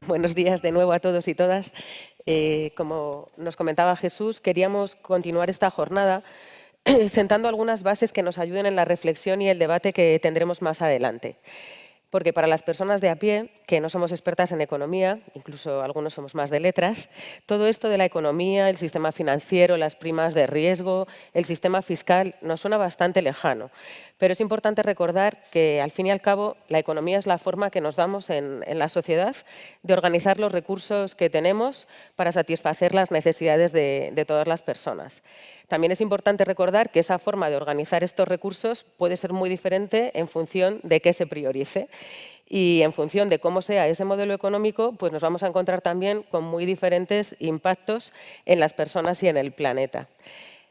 Buenos días de nuevo a todos y todas. Como nos comentaba Jesús, queríamos continuar esta jornada sentando algunas bases que nos ayuden en la reflexión y el debate que tendremos más adelante. Porque para las personas de a pie, que no somos expertas en economía, incluso algunos somos más de letras, todo esto de la economía, el sistema financiero, las primas de riesgo, el sistema fiscal, nos suena bastante lejano. Pero es importante recordar que, al fin y al cabo, la economía es la forma que nos damos en la sociedad de organizar los recursos que tenemos para satisfacer las necesidades de todas las personas. También es importante recordar que esa forma de organizar estos recursos puede ser muy diferente en función de qué se priorice. Y en función de cómo sea ese modelo económico, pues nos vamos a encontrar también con muy diferentes impactos en las personas y en el planeta.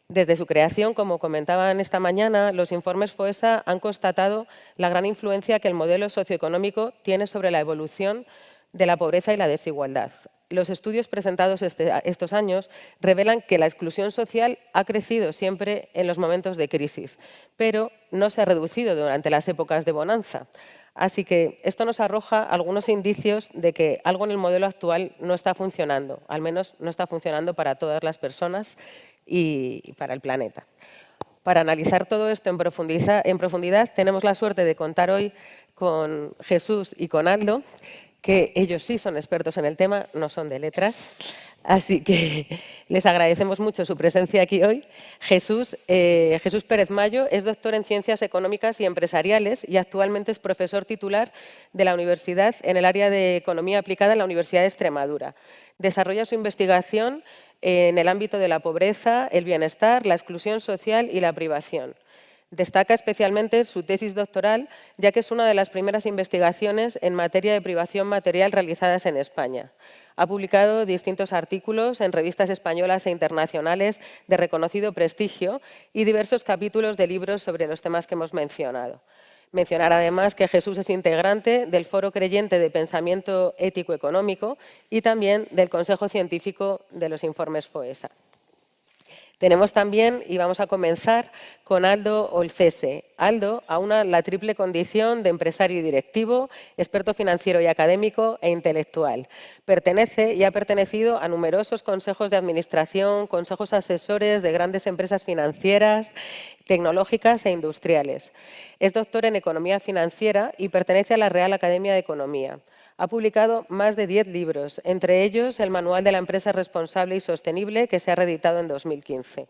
Desde su creación, como comentaban esta mañana, los informes FOESA han constatado la gran influencia que el modelo socioeconómico tiene sobre la evolución de la pobreza y la desigualdad. Los estudios presentados estos años revelan que la exclusión social ha crecido siempre en los momentos de crisis, pero no se ha reducido durante las épocas de bonanza. Así que esto nos arroja algunos indicios de que algo en el modelo actual no está funcionando, al menos no está funcionando para todas las personas y para el planeta. Para analizar todo esto en profundidad, tenemos la suerte de contar hoy con Jesús y con Aldo, que ellos sí son expertos en el tema, no son de letras, así que les agradecemos mucho su presencia aquí hoy. Jesús Pérez Mayo es doctor en Ciencias Económicas y Empresariales y actualmente es profesor titular de la universidad en el área de Economía Aplicada en la Universidad de Extremadura. Desarrolla su investigación en el ámbito de la pobreza, el bienestar, la exclusión social y la privación. Destaca especialmente su tesis doctoral, ya que es una de las primeras investigaciones en materia de privación material realizadas en España. Ha publicado distintos artículos en revistas españolas e internacionales de reconocido prestigio y diversos capítulos de libros sobre los temas que hemos mencionado. Mencionar además que Jesús es integrante del Foro Creyente de Pensamiento Ético Económico y también del Consejo Científico de los Informes FOESA. Tenemos también, y vamos a comenzar, con Aldo Olcese. Aldo aúna la triple condición de empresario y directivo, experto financiero y académico e intelectual. Pertenece y ha pertenecido a numerosos consejos de administración, consejos asesores de grandes empresas financieras, tecnológicas e industriales. Es doctor en Economía Financiera y pertenece a la Real Academia de Economía. Ha publicado más de 10 libros, entre ellos el Manual de la Empresa Responsable y Sostenible, que se ha reeditado en 2015.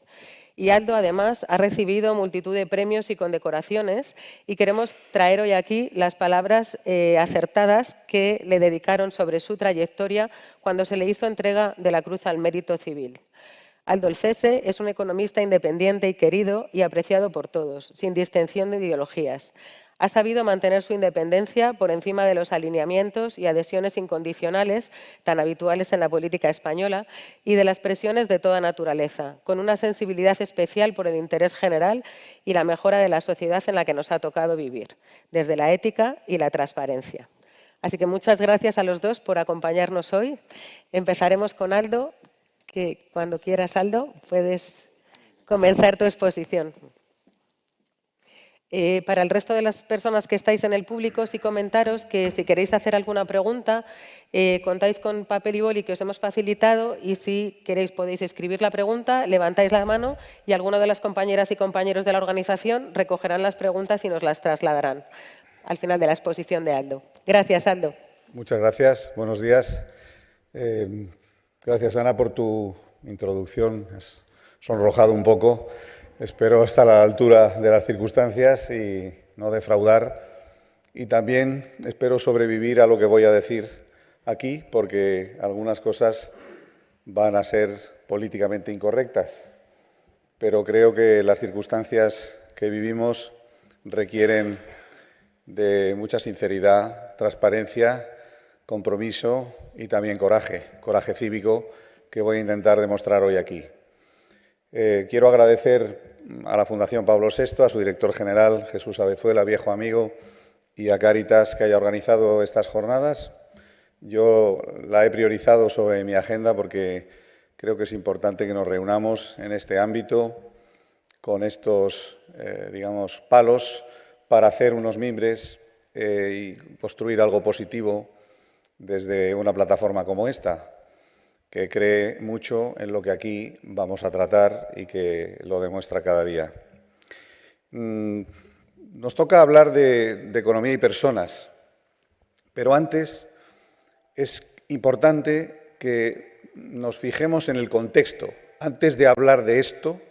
Y Aldo, además, ha recibido multitud de premios y condecoraciones y queremos traer hoy aquí las palabras acertadas que le dedicaron sobre su trayectoria cuando se le hizo entrega de la Cruz al Mérito Civil. Aldo Olcese es un economista independiente y querido y apreciado por todos, sin distinción de ideologías. Ha sabido mantener su independencia por encima de los alineamientos y adhesiones incondicionales tan habituales en la política española y de las presiones de toda naturaleza, con una sensibilidad especial por el interés general y la mejora de la sociedad en la que nos ha tocado vivir, desde la ética y la transparencia. Así que muchas gracias a los dos por acompañarnos hoy. Empezaremos con Aldo, que cuando quieras, Aldo, puedes comenzar tu exposición. Para el resto de las personas que estáis en el público, sí comentaros que si queréis hacer alguna pregunta, contáis con papel y boli que os hemos facilitado y si queréis podéis escribir la pregunta, levantáis la mano y alguna de las compañeras y compañeros de la organización recogerán las preguntas y nos las trasladarán al final de la exposición de Aldo. Gracias, Aldo. Muchas gracias. Buenos días. Gracias, Ana, por tu introducción. Has sonrojado un poco. Espero estar a la altura de las circunstancias y no defraudar. Y también espero sobrevivir a lo que voy a decir aquí, porque algunas cosas van a ser políticamente incorrectas. Pero creo que las circunstancias que vivimos requieren de mucha sinceridad, transparencia, compromiso y también coraje cívico, que voy a intentar demostrar hoy aquí. Quiero agradecer a la Fundación Pablo VI, a su director general, Jesús Abezuela, viejo amigo, y a Cáritas que haya organizado estas jornadas. Yo la he priorizado sobre mi agenda porque creo que es importante que nos reunamos en este ámbito con estos, palos para hacer unos mimbres y construir algo positivo desde una plataforma como esta, que cree mucho en lo que aquí vamos a tratar y que lo demuestra cada día. Nos toca hablar de economía y personas, pero antes es importante que nos fijemos en el contexto. Antes de hablar de esto,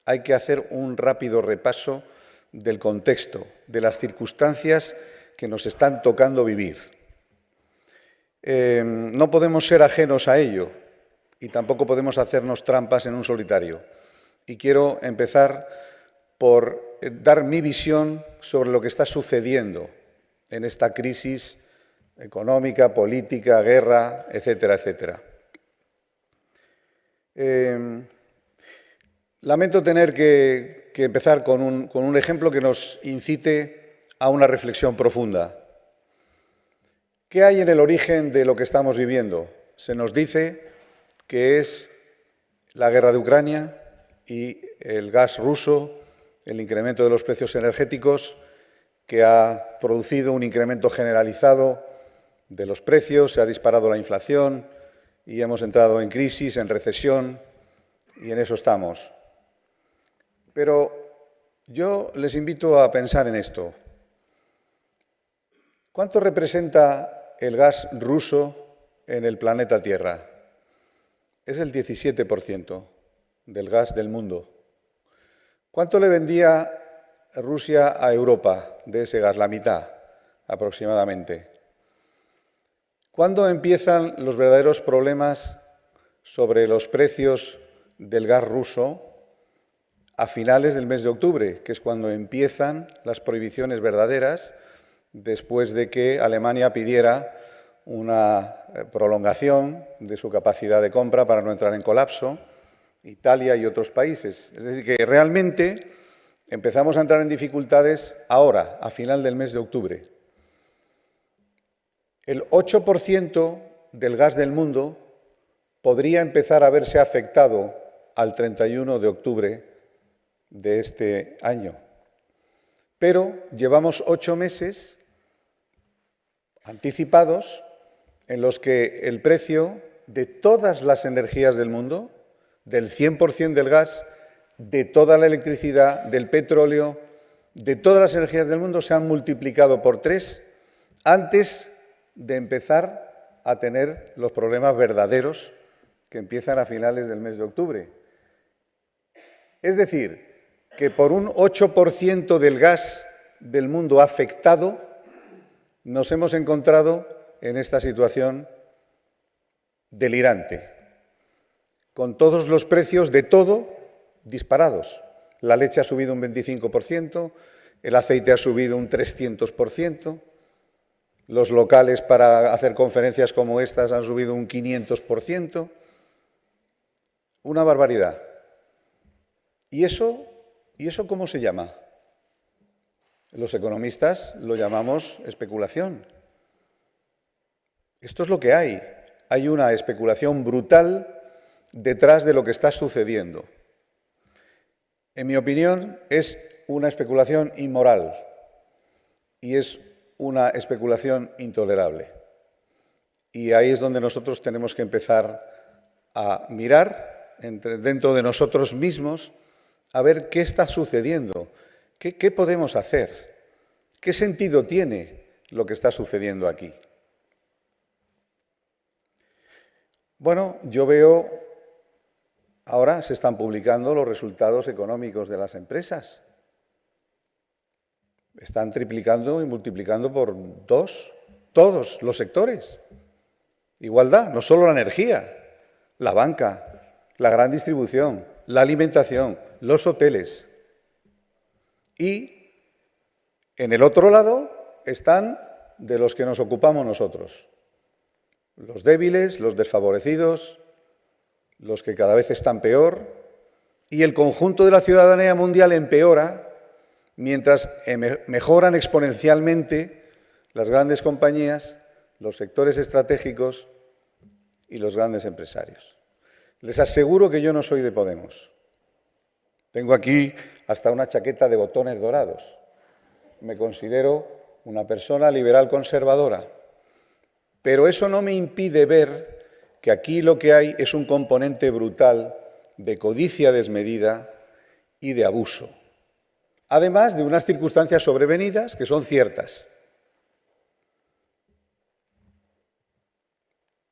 hay que hacer un rápido repaso del contexto, de las circunstancias que nos están tocando vivir. No podemos ser ajenos a ello y tampoco podemos hacernos trampas en un solitario. Y quiero empezar por dar mi visión sobre lo que está sucediendo en esta crisis económica, política, guerra, etcétera, etcétera. Lamento tener que empezar con un ejemplo que nos incite a una reflexión profunda. ¿Qué hay en el origen de lo que estamos viviendo? Se nos dice que es la guerra de Ucrania y el gas ruso, el incremento de los precios energéticos, que ha producido un incremento generalizado de los precios, se ha disparado la inflación y hemos entrado en crisis, en recesión, y en eso estamos. Pero yo les invito a pensar en esto. ¿Cuánto representa el gas ruso en el planeta Tierra? Es el 17% del gas del mundo. ¿Cuánto le vendía Rusia a Europa de ese gas? La mitad, aproximadamente. ¿Cuándo empiezan los verdaderos problemas sobre los precios del gas ruso? A finales del mes de octubre, que es cuando empiezan las prohibiciones verdaderas, después de que Alemania pidiera una prolongación de su capacidad de compra para no entrar en colapso, Italia y otros países. Es decir, que realmente empezamos a entrar en dificultades ahora, a final del mes de octubre. El 8% del gas del mundo podría empezar a verse afectado al 31 de octubre de este año. Pero llevamos 8 meses anticipados en los que el precio de todas las energías del mundo, del 100% del gas, de toda la electricidad, del petróleo, de todas las energías del mundo se han multiplicado por 3 antes de empezar a tener los problemas verdaderos que empiezan a finales del mes de octubre. Es decir, que por un 8% del gas del mundo afectado, nos hemos encontrado en esta situación delirante, con todos los precios de todo disparados. La leche ha subido un 25%, el aceite ha subido un 300%, los locales para hacer conferencias como estas han subido un 500%. Una barbaridad. ¿Y eso cómo se llama? Los economistas lo llamamos especulación. Esto es lo que hay. Hay una especulación brutal detrás de lo que está sucediendo. En mi opinión, es una especulación inmoral y es una especulación intolerable. Y ahí es donde nosotros tenemos que empezar a mirar dentro de nosotros mismos a ver qué está sucediendo, qué podemos hacer, qué sentido tiene lo que está sucediendo aquí. Bueno, yo veo, ahora se están publicando los resultados económicos de las empresas. Están triplicando y multiplicando por 2 todos los sectores. Igualdad, no solo la energía, la banca, la gran distribución, la alimentación, los hoteles. Y en el otro lado están de los que nos ocupamos nosotros. Los débiles, los desfavorecidos, los que cada vez están peor, y el conjunto de la ciudadanía mundial empeora, mientras mejoran exponencialmente las grandes compañías, los sectores estratégicos y los grandes empresarios. Les aseguro que yo no soy de Podemos. Tengo aquí hasta una chaqueta de botones dorados. Me considero una persona liberal conservadora, Pero eso no me impide ver que aquí lo que hay es un componente brutal de codicia desmedida y de abuso, además de unas circunstancias sobrevenidas que son ciertas.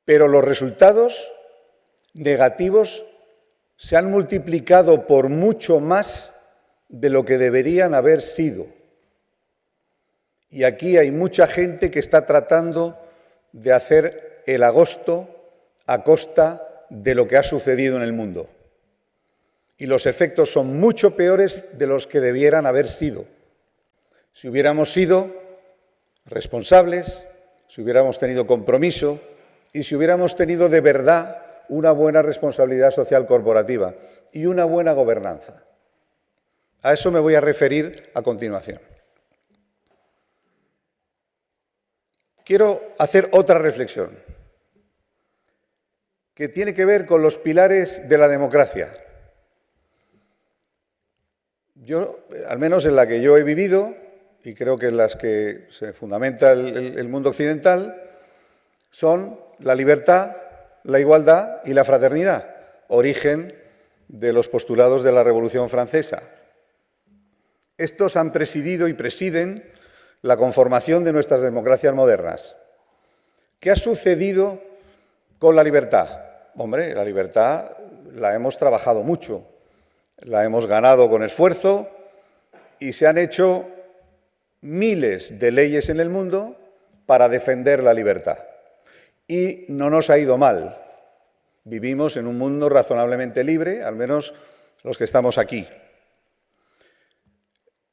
Pero los resultados negativos se han multiplicado por mucho más de lo que deberían haber sido. Y aquí hay mucha gente que está tratando de hacer el agosto a costa de lo que ha sucedido en el mundo. Y los efectos son mucho peores de los que debieran haber sido. Si hubiéramos sido responsables, si hubiéramos tenido compromiso y si hubiéramos tenido de verdad una buena responsabilidad social corporativa y una buena gobernanza. A eso me voy a referir a continuación. Quiero hacer otra reflexión que tiene que ver con los pilares de la democracia. Yo, al menos en la que yo he vivido, y creo que en las que se fundamenta el mundo occidental, son la libertad, la igualdad y la fraternidad, origen de los postulados de la Revolución Francesa. Estos han presidido y presiden la conformación de nuestras democracias modernas. ¿Qué ha sucedido con la libertad? Hombre, la libertad la hemos trabajado mucho, la hemos ganado con esfuerzo y se han hecho miles de leyes en el mundo para defender la libertad. Y no nos ha ido mal. Vivimos en un mundo razonablemente libre, al menos los que estamos aquí.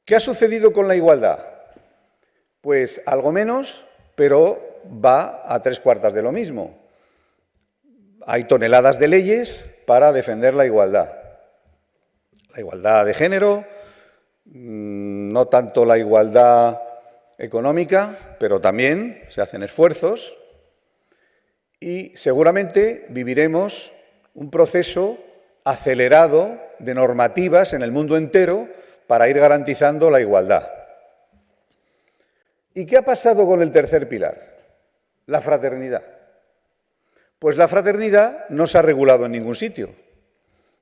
¿Qué ha sucedido con la igualdad? Pues algo menos, pero va a 3/4 de lo mismo. Hay toneladas de leyes para defender la igualdad. La igualdad de género, no tanto la igualdad económica, pero también se hacen esfuerzos y seguramente viviremos un proceso acelerado de normativas en el mundo entero para ir garantizando la igualdad. ¿Y qué ha pasado con el tercer pilar? La fraternidad. Pues la fraternidad no se ha regulado en ningún sitio,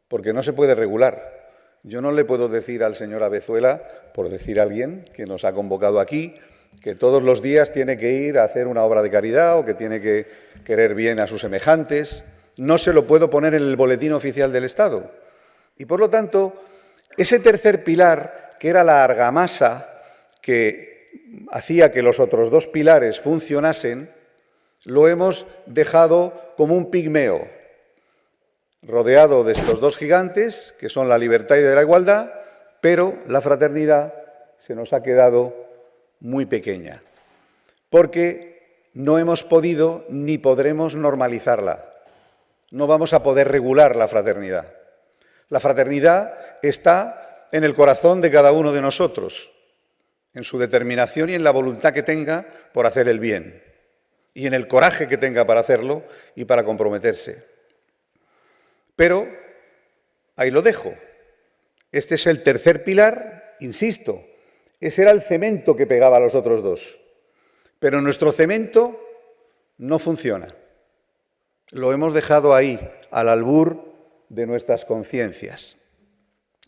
porque no se puede regular. Yo no le puedo decir al señor Abezuela, por decir a alguien que nos ha convocado aquí, que todos los días tiene que ir a hacer una obra de caridad o que tiene que querer bien a sus semejantes. No se lo puedo poner en el boletín oficial del Estado. Y, por lo tanto, ese tercer pilar, que era la argamasa que hacía que los otros dos pilares funcionasen, lo hemos dejado como un pigmeo, rodeado de estos dos gigantes, que son la libertad y la igualdad, pero la fraternidad se nos ha quedado muy pequeña, porque no hemos podido ni podremos normalizarla. No vamos a poder regular la fraternidad. La fraternidad está en el corazón de cada uno de nosotros, en su determinación y en la voluntad que tenga por hacer el bien, y en el coraje que tenga para hacerlo y para comprometerse. Pero ahí lo dejo. Este es el tercer pilar, insisto, ese era el cemento que pegaba a los otros dos. Pero nuestro cemento no funciona. Lo hemos dejado ahí, al albur de nuestras conciencias.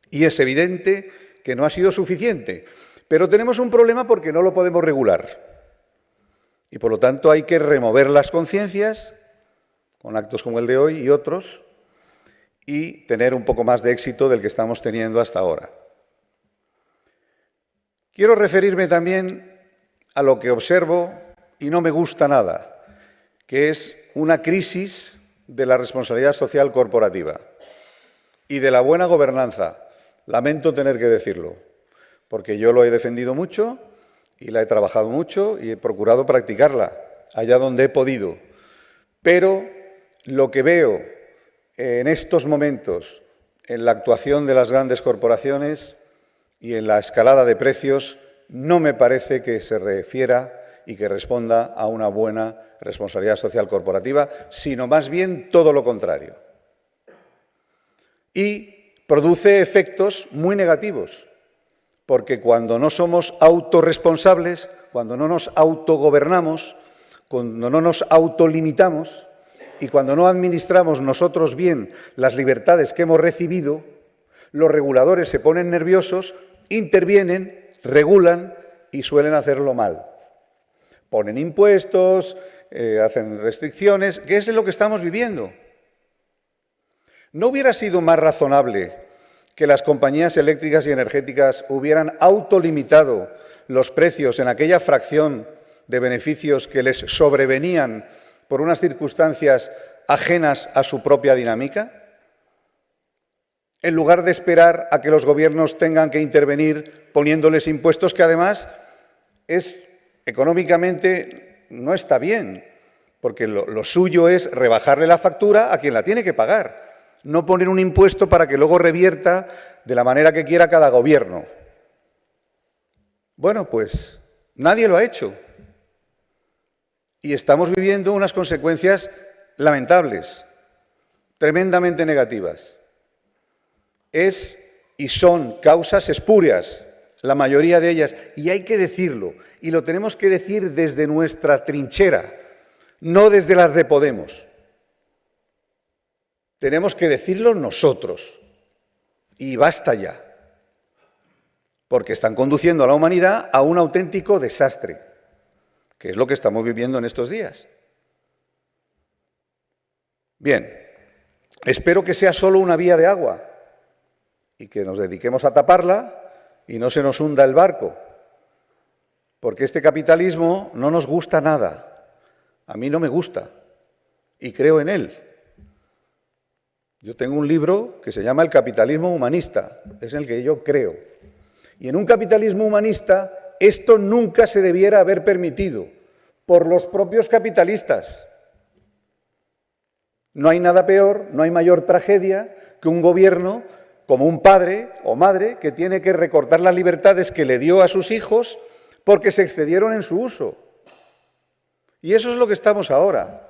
Y es evidente que no ha sido suficiente. Pero tenemos un problema porque no lo podemos regular. Y por lo tanto hay que remover las conciencias con actos como el de hoy y otros y tener un poco más de éxito del que estamos teniendo hasta ahora. Quiero referirme también a lo que observo y no me gusta nada, que es una crisis de la responsabilidad social corporativa y de la buena gobernanza. Lamento tener que decirlo, porque yo lo he defendido mucho y la he trabajado mucho y he procurado practicarla allá donde he podido. Pero lo que veo en estos momentos en la actuación de las grandes corporaciones y en la escalada de precios no me parece que se refiera y que responda a una buena responsabilidad social corporativa, sino más bien todo lo contrario. Y produce efectos muy negativos, porque cuando no somos autorresponsables, cuando no nos autogobernamos, cuando no nos autolimitamos y cuando no administramos nosotros bien las libertades que hemos recibido, los reguladores se ponen nerviosos, intervienen, regulan y suelen hacerlo mal. Ponen impuestos, hacen restricciones, que es lo que estamos viviendo. ¿No hubiera sido más razonable que las compañías eléctricas y energéticas hubieran autolimitado los precios en aquella fracción de beneficios que les sobrevenían por unas circunstancias ajenas a su propia dinámica? En lugar de esperar a que los gobiernos tengan que intervenir poniéndoles impuestos, que además económicamente no está bien, porque lo suyo es rebajarle la factura a quien la tiene que pagar, no poner un impuesto para que luego revierta de la manera que quiera cada gobierno. Bueno, pues nadie lo ha hecho. Y estamos viviendo unas consecuencias lamentables, tremendamente negativas. Es y son causas espurias, la mayoría de ellas, y hay que decirlo, y lo tenemos que decir desde nuestra trinchera, no desde las de Podemos. Tenemos que decirlo nosotros, y basta ya, porque están conduciendo a la humanidad a un auténtico desastre, que es lo que estamos viviendo en estos días. Bien, espero que sea solo una vía de agua y que nos dediquemos a taparla y no se nos hunda el barco, porque este capitalismo no nos gusta nada. A mí no me gusta y creo en él. Yo tengo un libro que se llama El capitalismo humanista, es en el que yo creo. Y en un capitalismo humanista esto nunca se debiera haber permitido por los propios capitalistas. No hay nada peor, no hay mayor tragedia que un gobierno como un padre o madre que tiene que recortar las libertades que le dio a sus hijos porque se excedieron en su uso. Y eso es lo que estamos ahora.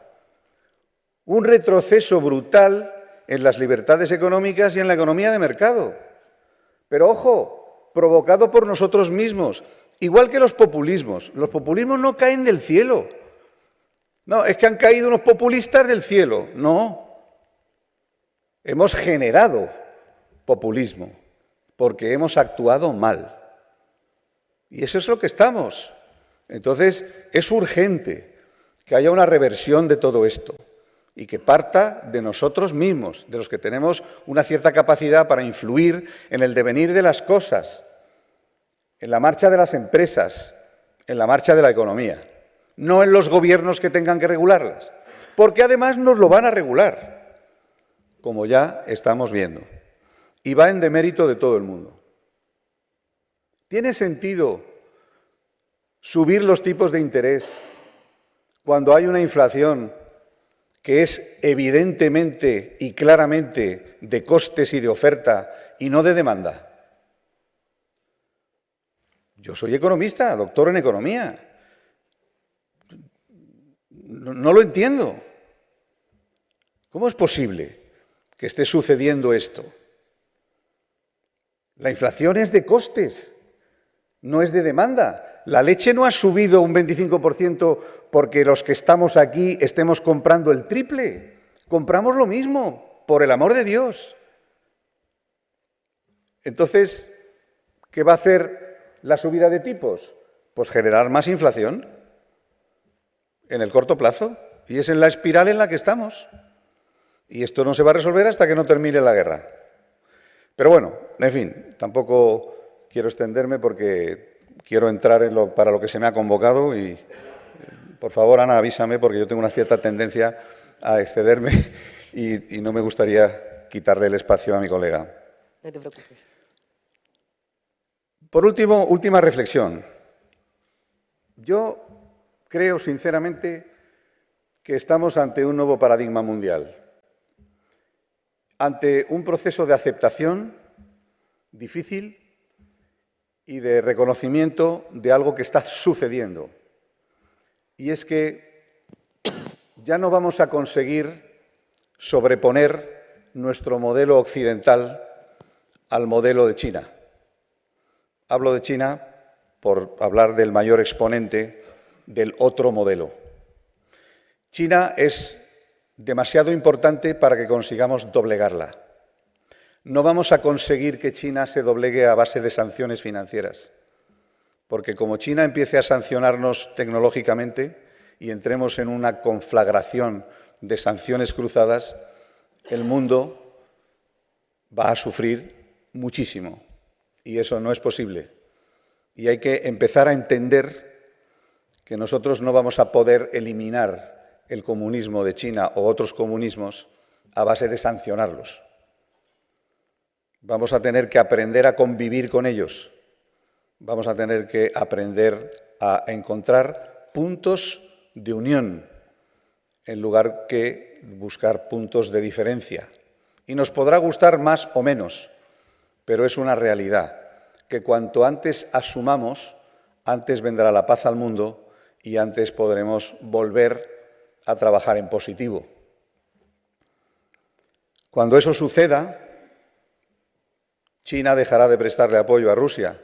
Un retroceso brutal en las libertades económicas y en la economía de mercado. Pero ojo, provocado por nosotros mismos, igual que los populismos. Los populismos no caen del cielo. No, es que han caído unos populistas del cielo. No. Hemos generado populismo porque hemos actuado mal. Y eso es lo que estamos. Entonces, es urgente que haya una reversión de todo esto y que parta de nosotros mismos, de los que tenemos una cierta capacidad para influir en el devenir de las cosas, en la marcha de las empresas, en la marcha de la economía, no en los gobiernos que tengan que regularlas, porque además nos lo van a regular, como ya estamos viendo, y va en demérito de todo el mundo. ¿Tiene sentido subir los tipos de interés cuando hay una inflación que es evidentemente y claramente de costes y de oferta y no de demanda? Yo soy economista, doctor en economía. No lo entiendo. ¿Cómo es posible que esté sucediendo esto? La inflación es de costes, no es de demanda. La leche no ha subido un 25% porque los que estamos aquí estemos comprando el triple. Compramos lo mismo, por el amor de Dios. Entonces, ¿qué va a hacer la subida de tipos? Pues generar más inflación en el corto plazo. Y es en la espiral en la que estamos. Y esto no se va a resolver hasta que no termine la guerra. Pero bueno, en fin, tampoco quiero extenderme porque quiero entrar para lo que se me ha convocado y, por favor, Ana, avísame porque yo tengo una cierta tendencia a excederme y no me gustaría quitarle el espacio a mi colega. No te preocupes. Por último, última reflexión. Yo creo, sinceramente, que estamos ante un nuevo paradigma mundial, ante un proceso de aceptación difícil y de reconocimiento de algo que está sucediendo. Y es que ya no vamos a conseguir sobreponer nuestro modelo occidental al modelo de China. Hablo de China por hablar del mayor exponente del otro modelo. China es demasiado importante para que consigamos doblegarla. No vamos a conseguir que China se doblegue a base de sanciones financieras, porque como China empiece a sancionarnos tecnológicamente y entremos en una conflagración de sanciones cruzadas, el mundo va a sufrir muchísimo y eso no es posible. Y hay que empezar a entender que nosotros no vamos a poder eliminar el comunismo de China o otros comunismos a base de sancionarlos. Vamos a tener que aprender a convivir con ellos. Vamos a tener que aprender a encontrar puntos de unión en lugar que buscar puntos de diferencia. Y nos podrá gustar más o menos, pero es una realidad que cuanto antes asumamos, antes vendrá la paz al mundo y antes podremos volver a trabajar en positivo. Cuando eso suceda, China dejará de prestarle apoyo a Rusia,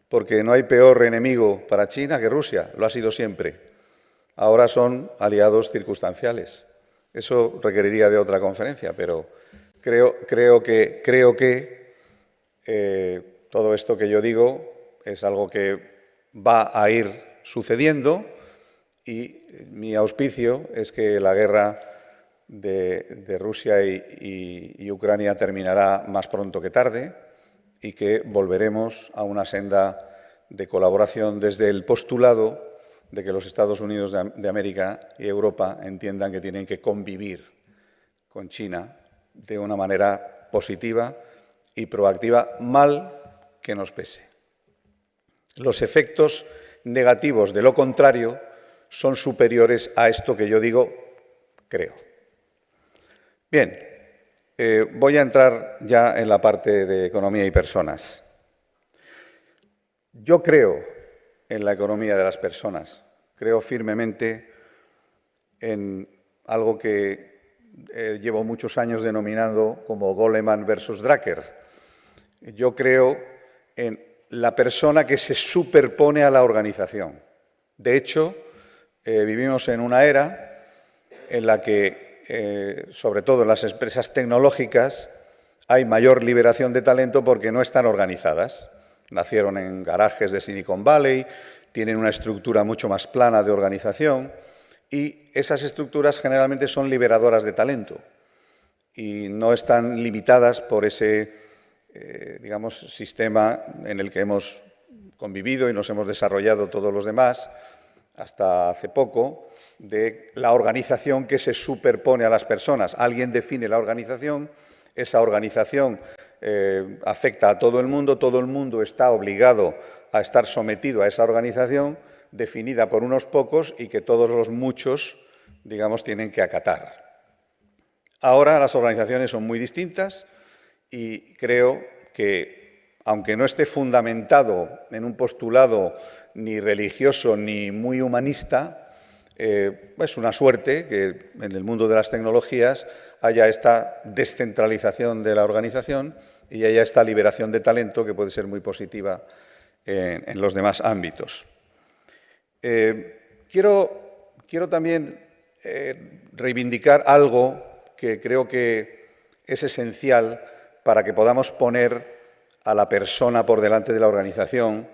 porque no hay peor enemigo para China que Rusia, lo ha sido siempre. Ahora son aliados circunstanciales. Eso requeriría de otra conferencia, pero creo que todo esto que yo digo es algo que va a ir sucediendo y mi auspicio es que la guerra de Rusia y Ucrania terminará más pronto que tarde y que volveremos a una senda de colaboración desde el postulado de que los Estados Unidos de América y Europa entiendan que tienen que convivir con China de una manera positiva y proactiva, mal que nos pese. Los efectos negativos de lo contrario son superiores a esto que yo digo, creo. Bien, voy a entrar ya en la parte de economía y personas. Yo creo en la economía de las personas, creo firmemente en algo que llevo muchos años denominando como Goleman versus Drucker. Yo creo en la persona que se superpone a la organización. De hecho, vivimos en una era en la que, sobre todo en las empresas tecnológicas, hay mayor liberación de talento porque no están organizadas. Nacieron en garajes de Silicon Valley, tienen una estructura mucho más plana de organización y esas estructuras generalmente son liberadoras de talento y no están limitadas por ese, digamos, sistema en el que hemos convivido y nos hemos desarrollado todos los demás hasta hace poco, de la organización que se superpone a las personas. Alguien define la organización, esa organización afecta a todo el mundo está obligado a estar sometido a esa organización definida por unos pocos y que todos los muchos, digamos, tienen que acatar. Ahora las organizaciones son muy distintas y creo que, aunque no esté fundamentado en un postulado ni religioso ni muy humanista, es una suerte que en el mundo de las tecnologías haya esta descentralización de la organización y haya esta liberación de talento que puede ser muy positiva en los demás ámbitos. Quiero también reivindicar algo que creo que es esencial para que podamos poner a la persona por delante de la organización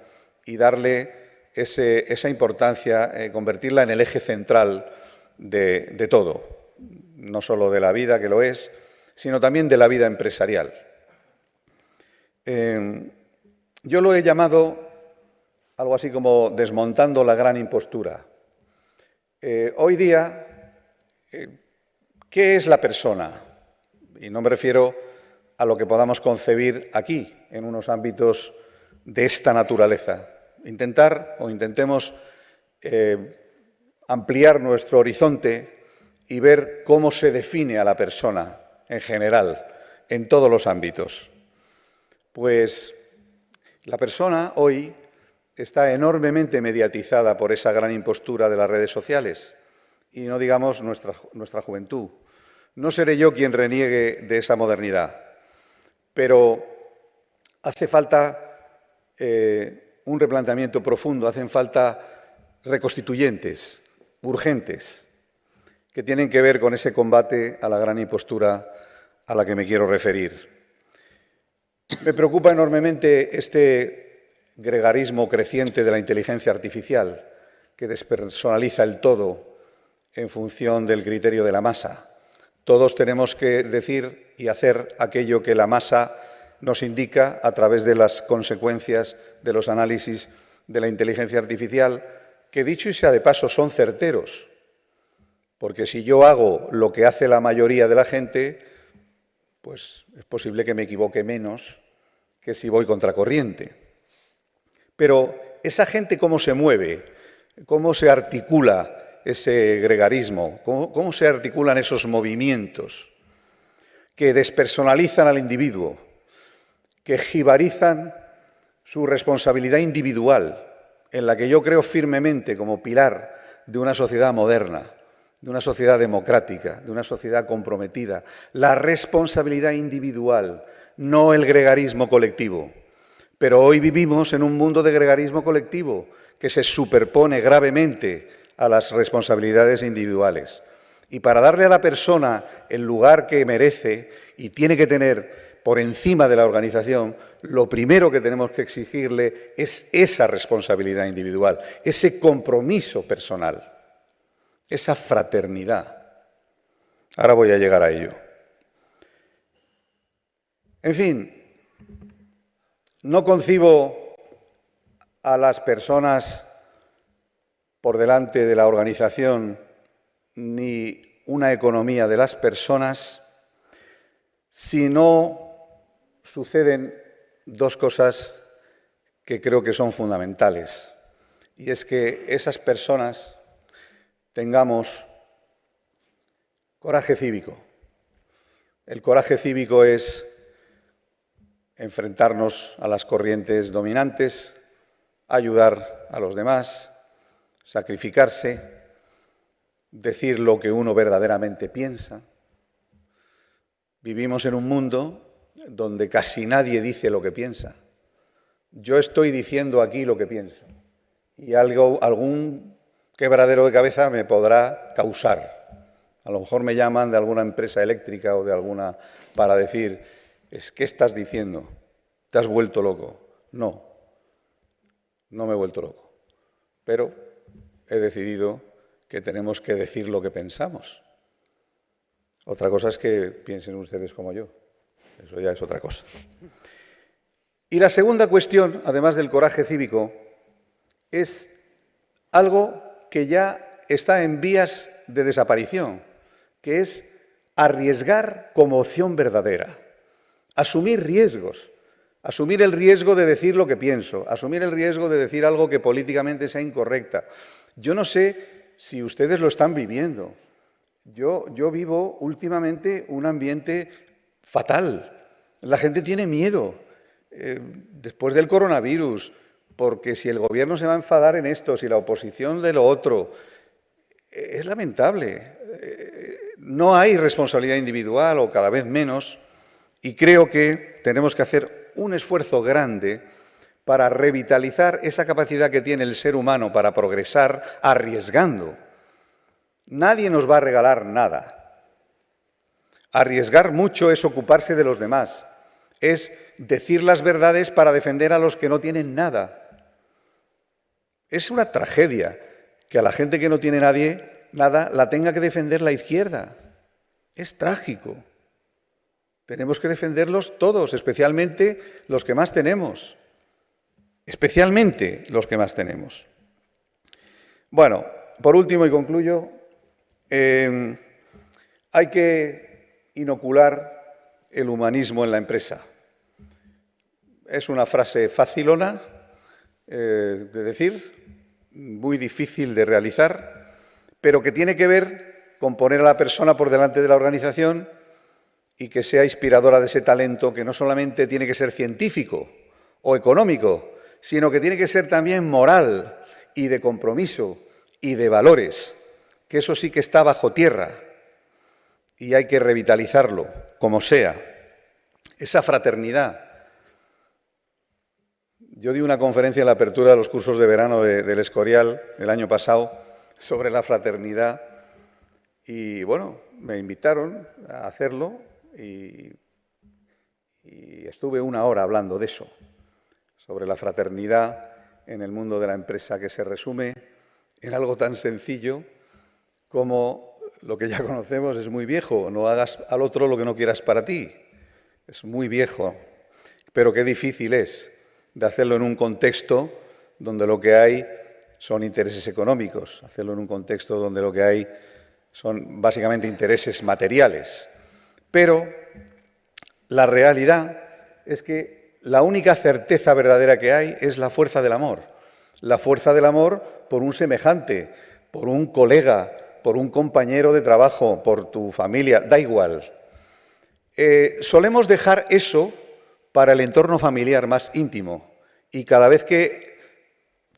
y darle esa importancia, convertirla en el eje central de todo, no solo de la vida, que lo es, sino también de la vida empresarial. Yo lo he llamado algo así como desmontando la gran impostura. Hoy día, ¿qué es la persona? Y no me refiero a lo que podamos concebir aquí, en unos ámbitos de esta naturaleza. Intentemos ampliar nuestro horizonte y ver cómo se define a la persona en general, en todos los ámbitos. Pues la persona hoy está enormemente mediatizada por esa gran impostura de las redes sociales y no digamos nuestra juventud. No seré yo quien reniegue de esa modernidad, pero hace falta un replanteamiento profundo, hacen falta reconstituyentes, urgentes, que tienen que ver con ese combate a la gran impostura a la que me quiero referir. Me preocupa enormemente este gregarismo creciente de la inteligencia artificial, que despersonaliza el todo en función del criterio de la masa. Todos tenemos que decir y hacer aquello que la masa nos indica a través de las consecuencias de los análisis de la inteligencia artificial, que dicho y sea de paso son certeros, porque si yo hago lo que hace la mayoría de la gente, pues es posible que me equivoque menos que si voy contracorriente. Pero esa gente, ¿cómo se mueve? ¿Cómo se articula ese gregarismo? ¿Cómo se articulan esos movimientos que despersonalizan al individuo, que jibarizan su responsabilidad individual, en la que yo creo firmemente como pilar de una sociedad moderna, de una sociedad democrática, de una sociedad comprometida? La responsabilidad individual, no el gregarismo colectivo. Pero hoy vivimos en un mundo de gregarismo colectivo que se superpone gravemente a las responsabilidades individuales. Y para darle a la persona el lugar que merece y tiene que tener por encima de la organización, lo primero que tenemos que exigirle es esa responsabilidad individual, ese compromiso personal, esa fraternidad. Ahora voy a llegar a ello. En fin, no concibo a las personas por delante de la organización ni una economía de las personas si no suceden dos cosas que creo que son fundamentales. Y es que esas personas tengamos coraje cívico. El coraje cívico es enfrentarnos a las corrientes dominantes, ayudar a los demás, sacrificarse, decir lo que uno verdaderamente piensa. Vivimos en un mundo donde casi nadie dice lo que piensa. Yo estoy diciendo aquí lo que pienso y algún quebradero de cabeza me podrá causar. A lo mejor me llaman de alguna empresa eléctrica o de alguna para decir, ¿qué estás diciendo? ¿Te has vuelto loco? No, no me he vuelto loco, pero he decidido que tenemos que decir lo que pensamos. Otra cosa es que piensen ustedes como yo. Eso ya es otra cosa. Y la segunda cuestión, además del coraje cívico, es algo que ya está en vías de desaparición, que es arriesgar como opción verdadera, asumir riesgos, asumir el riesgo de decir lo que pienso, asumir el riesgo de decir algo que políticamente sea incorrecta. Yo no sé si ustedes lo están viviendo. Yo vivo últimamente un ambiente fatal. La gente tiene miedo después del coronavirus, porque si el gobierno se va a enfadar en esto, si la oposición de lo otro, es lamentable. No hay responsabilidad individual o cada vez menos, y creo que tenemos que hacer un esfuerzo grande para revitalizar esa capacidad que tiene el ser humano para progresar arriesgando. Nadie nos va a regalar nada. Arriesgar mucho es ocuparse de los demás, es decir las verdades para defender a los que no tienen nada. Es una tragedia que a la gente que no tiene nada la tenga que defender la izquierda. Es trágico. Tenemos que defenderlos todos, especialmente los que más tenemos. Especialmente los que más tenemos. Bueno, por último y concluyo, hay que inocular el humanismo en la empresa. Es una frase facilona de decir, muy difícil de realizar, pero que tiene que ver con poner a la persona por delante de la organización y que sea inspiradora de ese talento que no solamente tiene que ser científico o económico, sino que tiene que ser también moral y de compromiso y de valores, que eso sí que está bajo tierra y hay que revitalizarlo, como sea. Esa fraternidad. Yo di una conferencia en la apertura de los cursos de verano del Escorial el año pasado sobre la fraternidad Y bueno, me invitaron a hacerlo y estuve una hora hablando de eso, sobre la fraternidad en el mundo de la empresa, que se resume en algo tan sencillo como lo que ya conocemos: es muy viejo, no hagas al otro lo que no quieras para ti. Es muy viejo, pero qué difícil es de hacerlo en un contexto donde lo que hay son intereses económicos, hacerlo en un contexto donde lo que hay son básicamente intereses materiales. Pero la realidad es que la única certeza verdadera que hay es la fuerza del amor. La fuerza del amor por un semejante, por un colega, por un compañero de trabajo, por tu familia, da igual. Solemos dejar eso para el entorno familiar más íntimo y cada vez que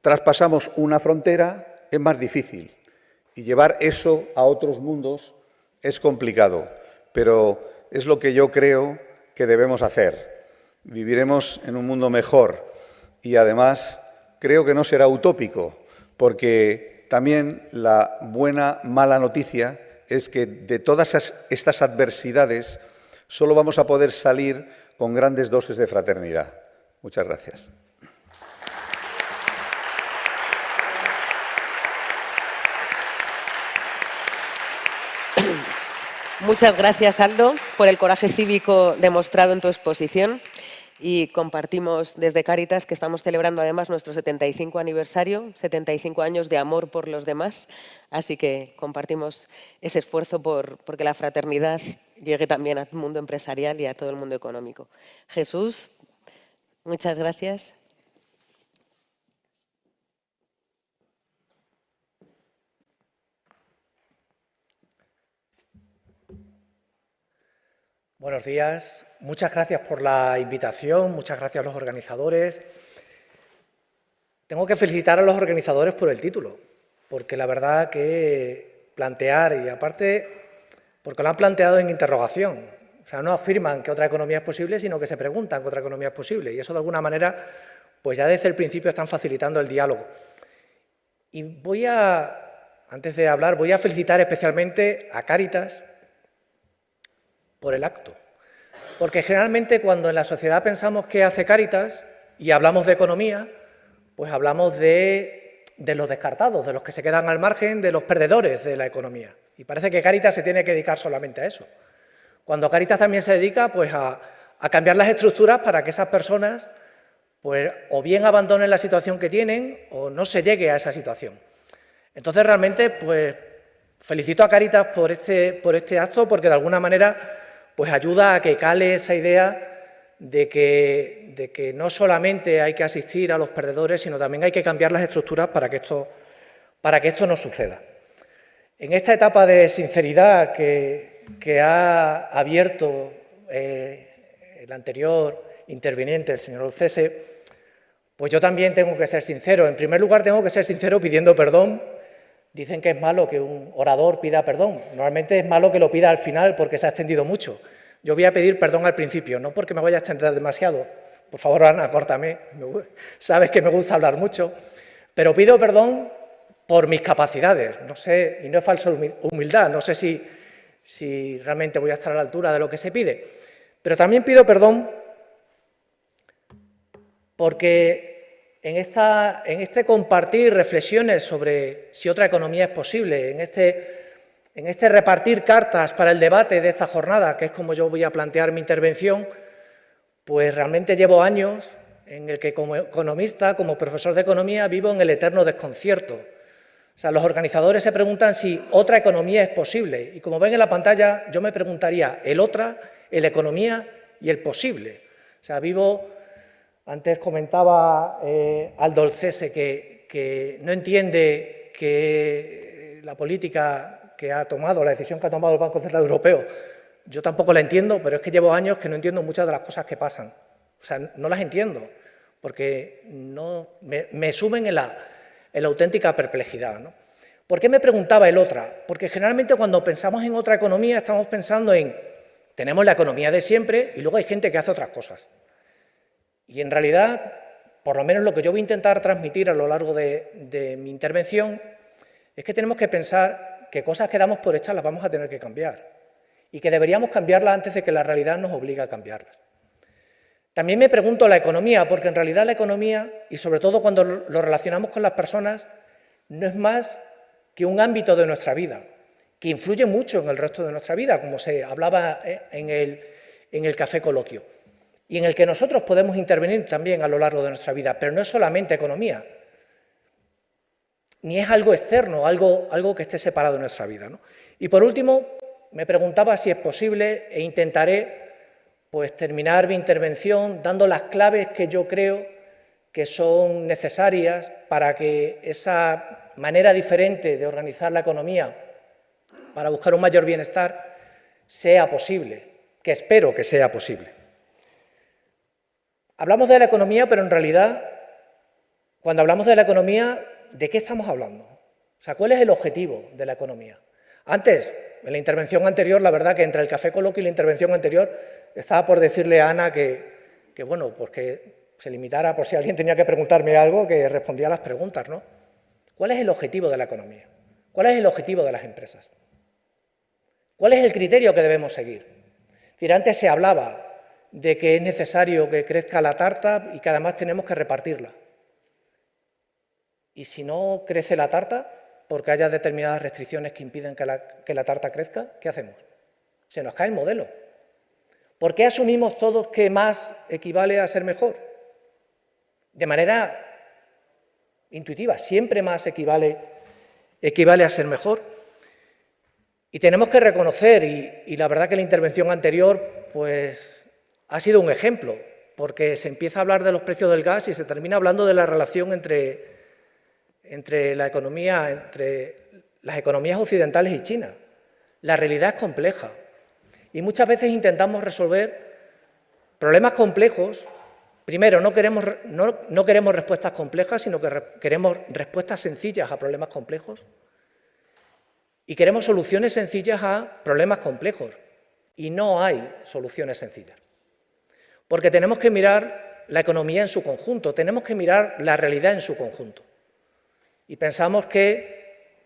traspasamos una frontera es más difícil y llevar eso a otros mundos es complicado, pero es lo que yo creo que debemos hacer. Viviremos en un mundo mejor y además creo que no será utópico, porque también la mala noticia es que de todas estas adversidades solo vamos a poder salir con grandes dosis de fraternidad. Muchas gracias. Muchas gracias, Aldo, por el coraje cívico demostrado en tu exposición, y compartimos desde Cáritas que estamos celebrando además nuestro 75 aniversario, 75 años de amor por los demás, así que compartimos ese esfuerzo porque la fraternidad llegue también al mundo empresarial y a todo el mundo económico. Jesús, muchas gracias. Buenos días, muchas gracias por la invitación, muchas gracias a los organizadores. Tengo que felicitar a los organizadores por el título, porque la verdad que plantear, y aparte porque lo han planteado en interrogación, o sea, no afirman que otra economía es posible, sino que se preguntan que otra economía es posible, y eso de alguna manera, pues ya desde el principio están facilitando el diálogo. Y antes de hablar, voy a felicitar especialmente a Cáritas por el acto. Porque generalmente cuando en la sociedad pensamos qué hace Cáritas y hablamos de economía, pues hablamos de los descartados, de los que se quedan al margen, de los perdedores de la economía. Y parece que Cáritas se tiene que dedicar solamente a eso. Cuando Cáritas también se dedica pues, a cambiar las estructuras para que esas personas pues, o bien abandonen la situación que tienen o no se llegue a esa situación. Entonces, realmente, pues felicito a Cáritas por este acto, porque de alguna manera pues ayuda a que cale esa idea de que no solamente hay que asistir a los perdedores, sino también hay que cambiar las estructuras para que esto no suceda. En esta etapa de sinceridad que ha abierto el anterior interviniente, el señor Olcese, pues yo también tengo que ser sincero. En primer lugar, tengo que ser sincero pidiendo perdón. Dicen que es malo que un orador pida perdón. Normalmente es malo que lo pida al final porque se ha extendido mucho. Yo voy a pedir perdón al principio, no porque me vaya a extender demasiado. Por favor, Ana, córtame. Sabes que me gusta hablar mucho. Pero pido perdón por mis capacidades. No sé, y no es falsa humildad, no sé si realmente voy a estar a la altura de lo que se pide. Pero también pido perdón porque en este compartir reflexiones sobre si otra economía es posible, en este repartir cartas para el debate de esta jornada, que es como yo voy a plantear mi intervención, pues realmente llevo años en el que como economista, como profesor de economía, vivo en el eterno desconcierto. O sea, los organizadores se preguntan si otra economía es posible y como ven en la pantalla, yo me preguntaría el otra, el economía y el posible. O sea, antes comentaba Aldo Olcese que no entiende que la política que ha tomado, la decisión que ha tomado el Banco Central Europeo, yo tampoco la entiendo, pero es que llevo años que no entiendo muchas de las cosas que pasan. O sea, no las entiendo, porque me sumen en la auténtica perplejidad, ¿no? ¿Por qué me preguntaba el otra? Porque generalmente cuando pensamos en otra economía estamos pensando tenemos la economía de siempre y luego hay gente que hace otras cosas. Y en realidad, por lo menos lo que yo voy a intentar transmitir a lo largo de mi intervención, es que tenemos que pensar que cosas que damos por hechas las vamos a tener que cambiar y que deberíamos cambiarlas antes de que la realidad nos obligue a cambiarlas. También me pregunto la economía, porque en realidad la economía, y sobre todo cuando lo relacionamos con las personas, no es más que un ámbito de nuestra vida, que influye mucho en el resto de nuestra vida, como se hablaba en el café coloquio, y en el que nosotros podemos intervenir también a lo largo de nuestra vida, pero no es solamente economía, ni es algo externo, algo que esté separado de nuestra vida, ¿no? Y por último, me preguntaba si es posible, e intentaré terminar mi intervención dando las claves que yo creo que son necesarias para que esa manera diferente de organizar la economía para buscar un mayor bienestar sea posible, que espero que sea posible. Hablamos de la economía, pero en realidad, cuando hablamos de la economía, ¿de qué estamos hablando? O sea, ¿cuál es el objetivo de la economía? Antes, en la intervención anterior, la verdad que entre el café coloquio y la intervención anterior, estaba por decirle a Ana que bueno, pues que se limitara, por si alguien tenía que preguntarme algo, que respondía a las preguntas, ¿no? ¿Cuál es el objetivo de la economía? ¿Cuál es el objetivo de las empresas? ¿Cuál es el criterio que debemos seguir? Es decir, antes se hablaba de que es necesario que crezca la tarta y que además tenemos que repartirla. Y si no crece la tarta, porque haya determinadas restricciones que impiden que la tarta crezca, ¿qué hacemos? Se nos cae el modelo. ¿Por qué asumimos todos que más equivale a ser mejor? De manera intuitiva, siempre más equivale a ser mejor. Y tenemos que reconocer, y la verdad que la intervención anterior pues, ha sido un ejemplo, porque se empieza a hablar de los precios del gas y se termina hablando de la relación entre las economías occidentales y China. La realidad es compleja. Y muchas veces intentamos resolver problemas complejos. Primero, no queremos respuestas complejas, sino que queremos respuestas sencillas a problemas complejos. Y queremos soluciones sencillas a problemas complejos. Y no hay soluciones sencillas. Porque tenemos que mirar la economía en su conjunto, tenemos que mirar la realidad en su conjunto. Y pensamos que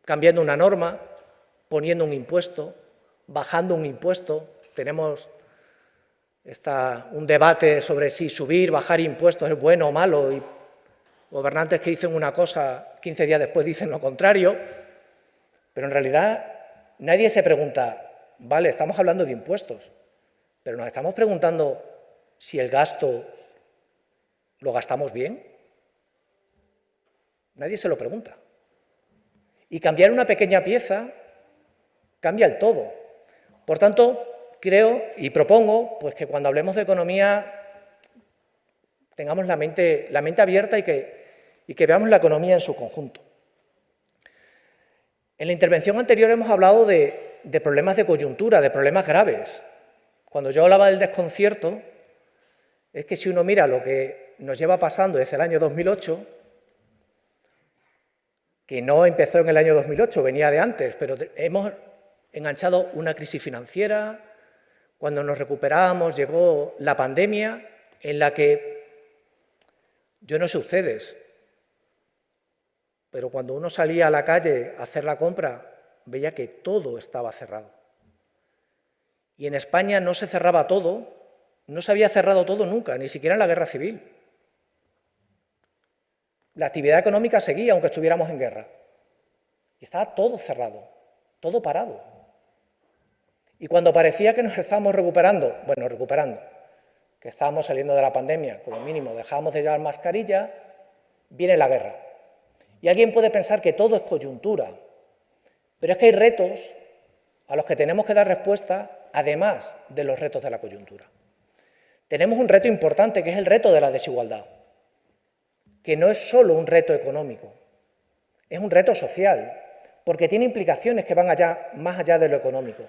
cambiando una norma, poniendo un impuesto, bajando un impuesto, tenemos un debate sobre si subir, bajar impuestos es bueno o malo, y gobernantes que dicen una cosa, 15 días después dicen lo contrario, pero en realidad nadie se pregunta, vale, estamos hablando de impuestos, pero nos estamos preguntando si el gasto lo gastamos bien. Nadie se lo pregunta. Y cambiar una pequeña pieza cambia el todo. Por tanto, creo y propongo pues, que cuando hablemos de economía tengamos la mente abierta y que veamos la economía en su conjunto. En la intervención anterior hemos hablado de problemas de coyuntura, de problemas graves. Cuando yo hablaba del desconcierto, es que si uno mira lo que nos lleva pasando desde el año 2008, que no empezó en el año 2008, venía de antes, pero hemos enganchado una crisis financiera. Cuando nos recuperábamos llegó la pandemia, en la que, yo no sé ustedes, pero cuando uno salía a la calle a hacer la compra, veía que todo estaba cerrado. Y en España no se cerraba todo, no se había cerrado todo nunca, ni siquiera en la guerra civil. La actividad económica seguía aunque estuviéramos en guerra. Y estaba todo cerrado, todo parado. Y cuando parecía que nos estábamos recuperando, que estábamos saliendo de la pandemia, como mínimo dejábamos de llevar mascarilla, viene la guerra. Y alguien puede pensar que todo es coyuntura, pero es que hay retos a los que tenemos que dar respuesta, además de los retos de la coyuntura. Tenemos un reto importante, que es el reto de la desigualdad, que no es solo un reto económico, es un reto social, porque tiene implicaciones que van más allá de lo económico.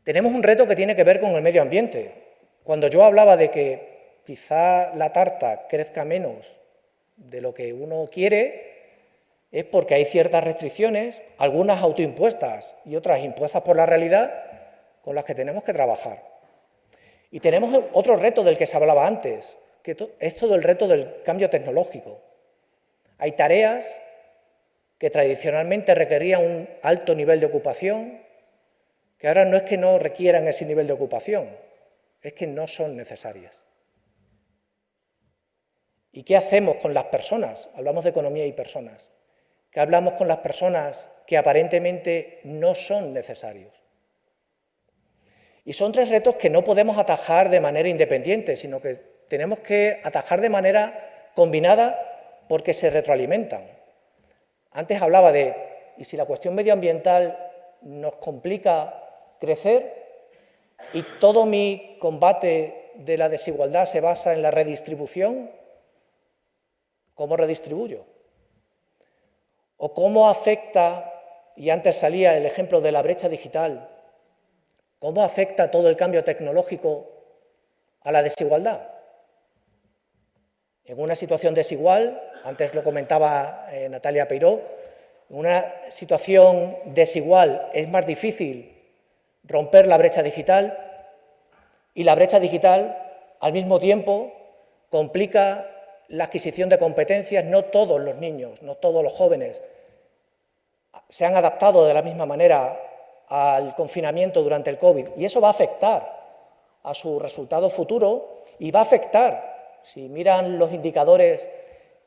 Tenemos un reto que tiene que ver con el medio ambiente. Cuando yo hablaba de que quizá la tarta crezca menos de lo que uno quiere, es porque hay ciertas restricciones, algunas autoimpuestas y otras impuestas por la realidad, con las que tenemos que trabajar. Y tenemos otro reto del que se hablaba antes, que es todo el reto del cambio tecnológico. Hay tareas que tradicionalmente requerían un alto nivel de ocupación, que ahora no es que no requieran ese nivel de ocupación, es que no son necesarias. ¿Y qué hacemos con las personas? Hablamos de economía y personas. ¿Qué hablamos con las personas que aparentemente no son necesarios? Y son tres retos que no podemos atajar de manera independiente, sino que tenemos que atajar de manera combinada porque se retroalimentan. Antes hablaba de, ¿y si la cuestión medioambiental nos complica crecer y todo mi combate de la desigualdad se basa en la redistribución? ¿Cómo redistribuyo? ¿O cómo afecta, y antes salía el ejemplo de la brecha digital, cómo afecta todo el cambio tecnológico a la desigualdad? En una situación desigual, antes lo comentaba Natalia Peiró, en una situación desigual es más difícil romper la brecha digital y la brecha digital al mismo tiempo complica la adquisición de competencias. No todos los niños, no todos los jóvenes se han adaptado de la misma manera al confinamiento durante el COVID y eso va a afectar a su resultado futuro y va a afectar, si miran los indicadores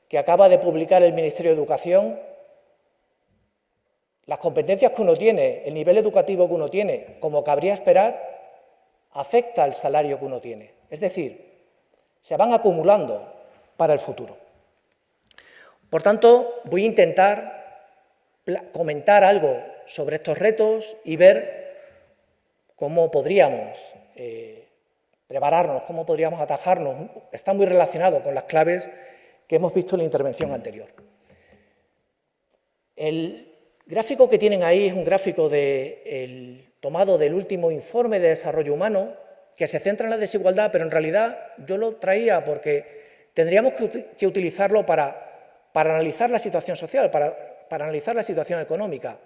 que acaba de publicar el Ministerio de Educación, las competencias que uno tiene, el nivel educativo que uno tiene, como cabría esperar, afecta al salario que uno tiene. Es decir, se van acumulando para el futuro. Por tanto, voy a intentar comentar algo sobre estos retos y ver cómo podríamos prepararnos, cómo podríamos atajarnos. Está muy relacionado con las claves que hemos visto en la intervención anterior. El gráfico que tienen ahí es un gráfico tomado del último informe de desarrollo humano que se centra en la desigualdad, pero en realidad yo lo traía porque tendríamos que utilizarlo para analizar la situación social, para analizar la situación económica.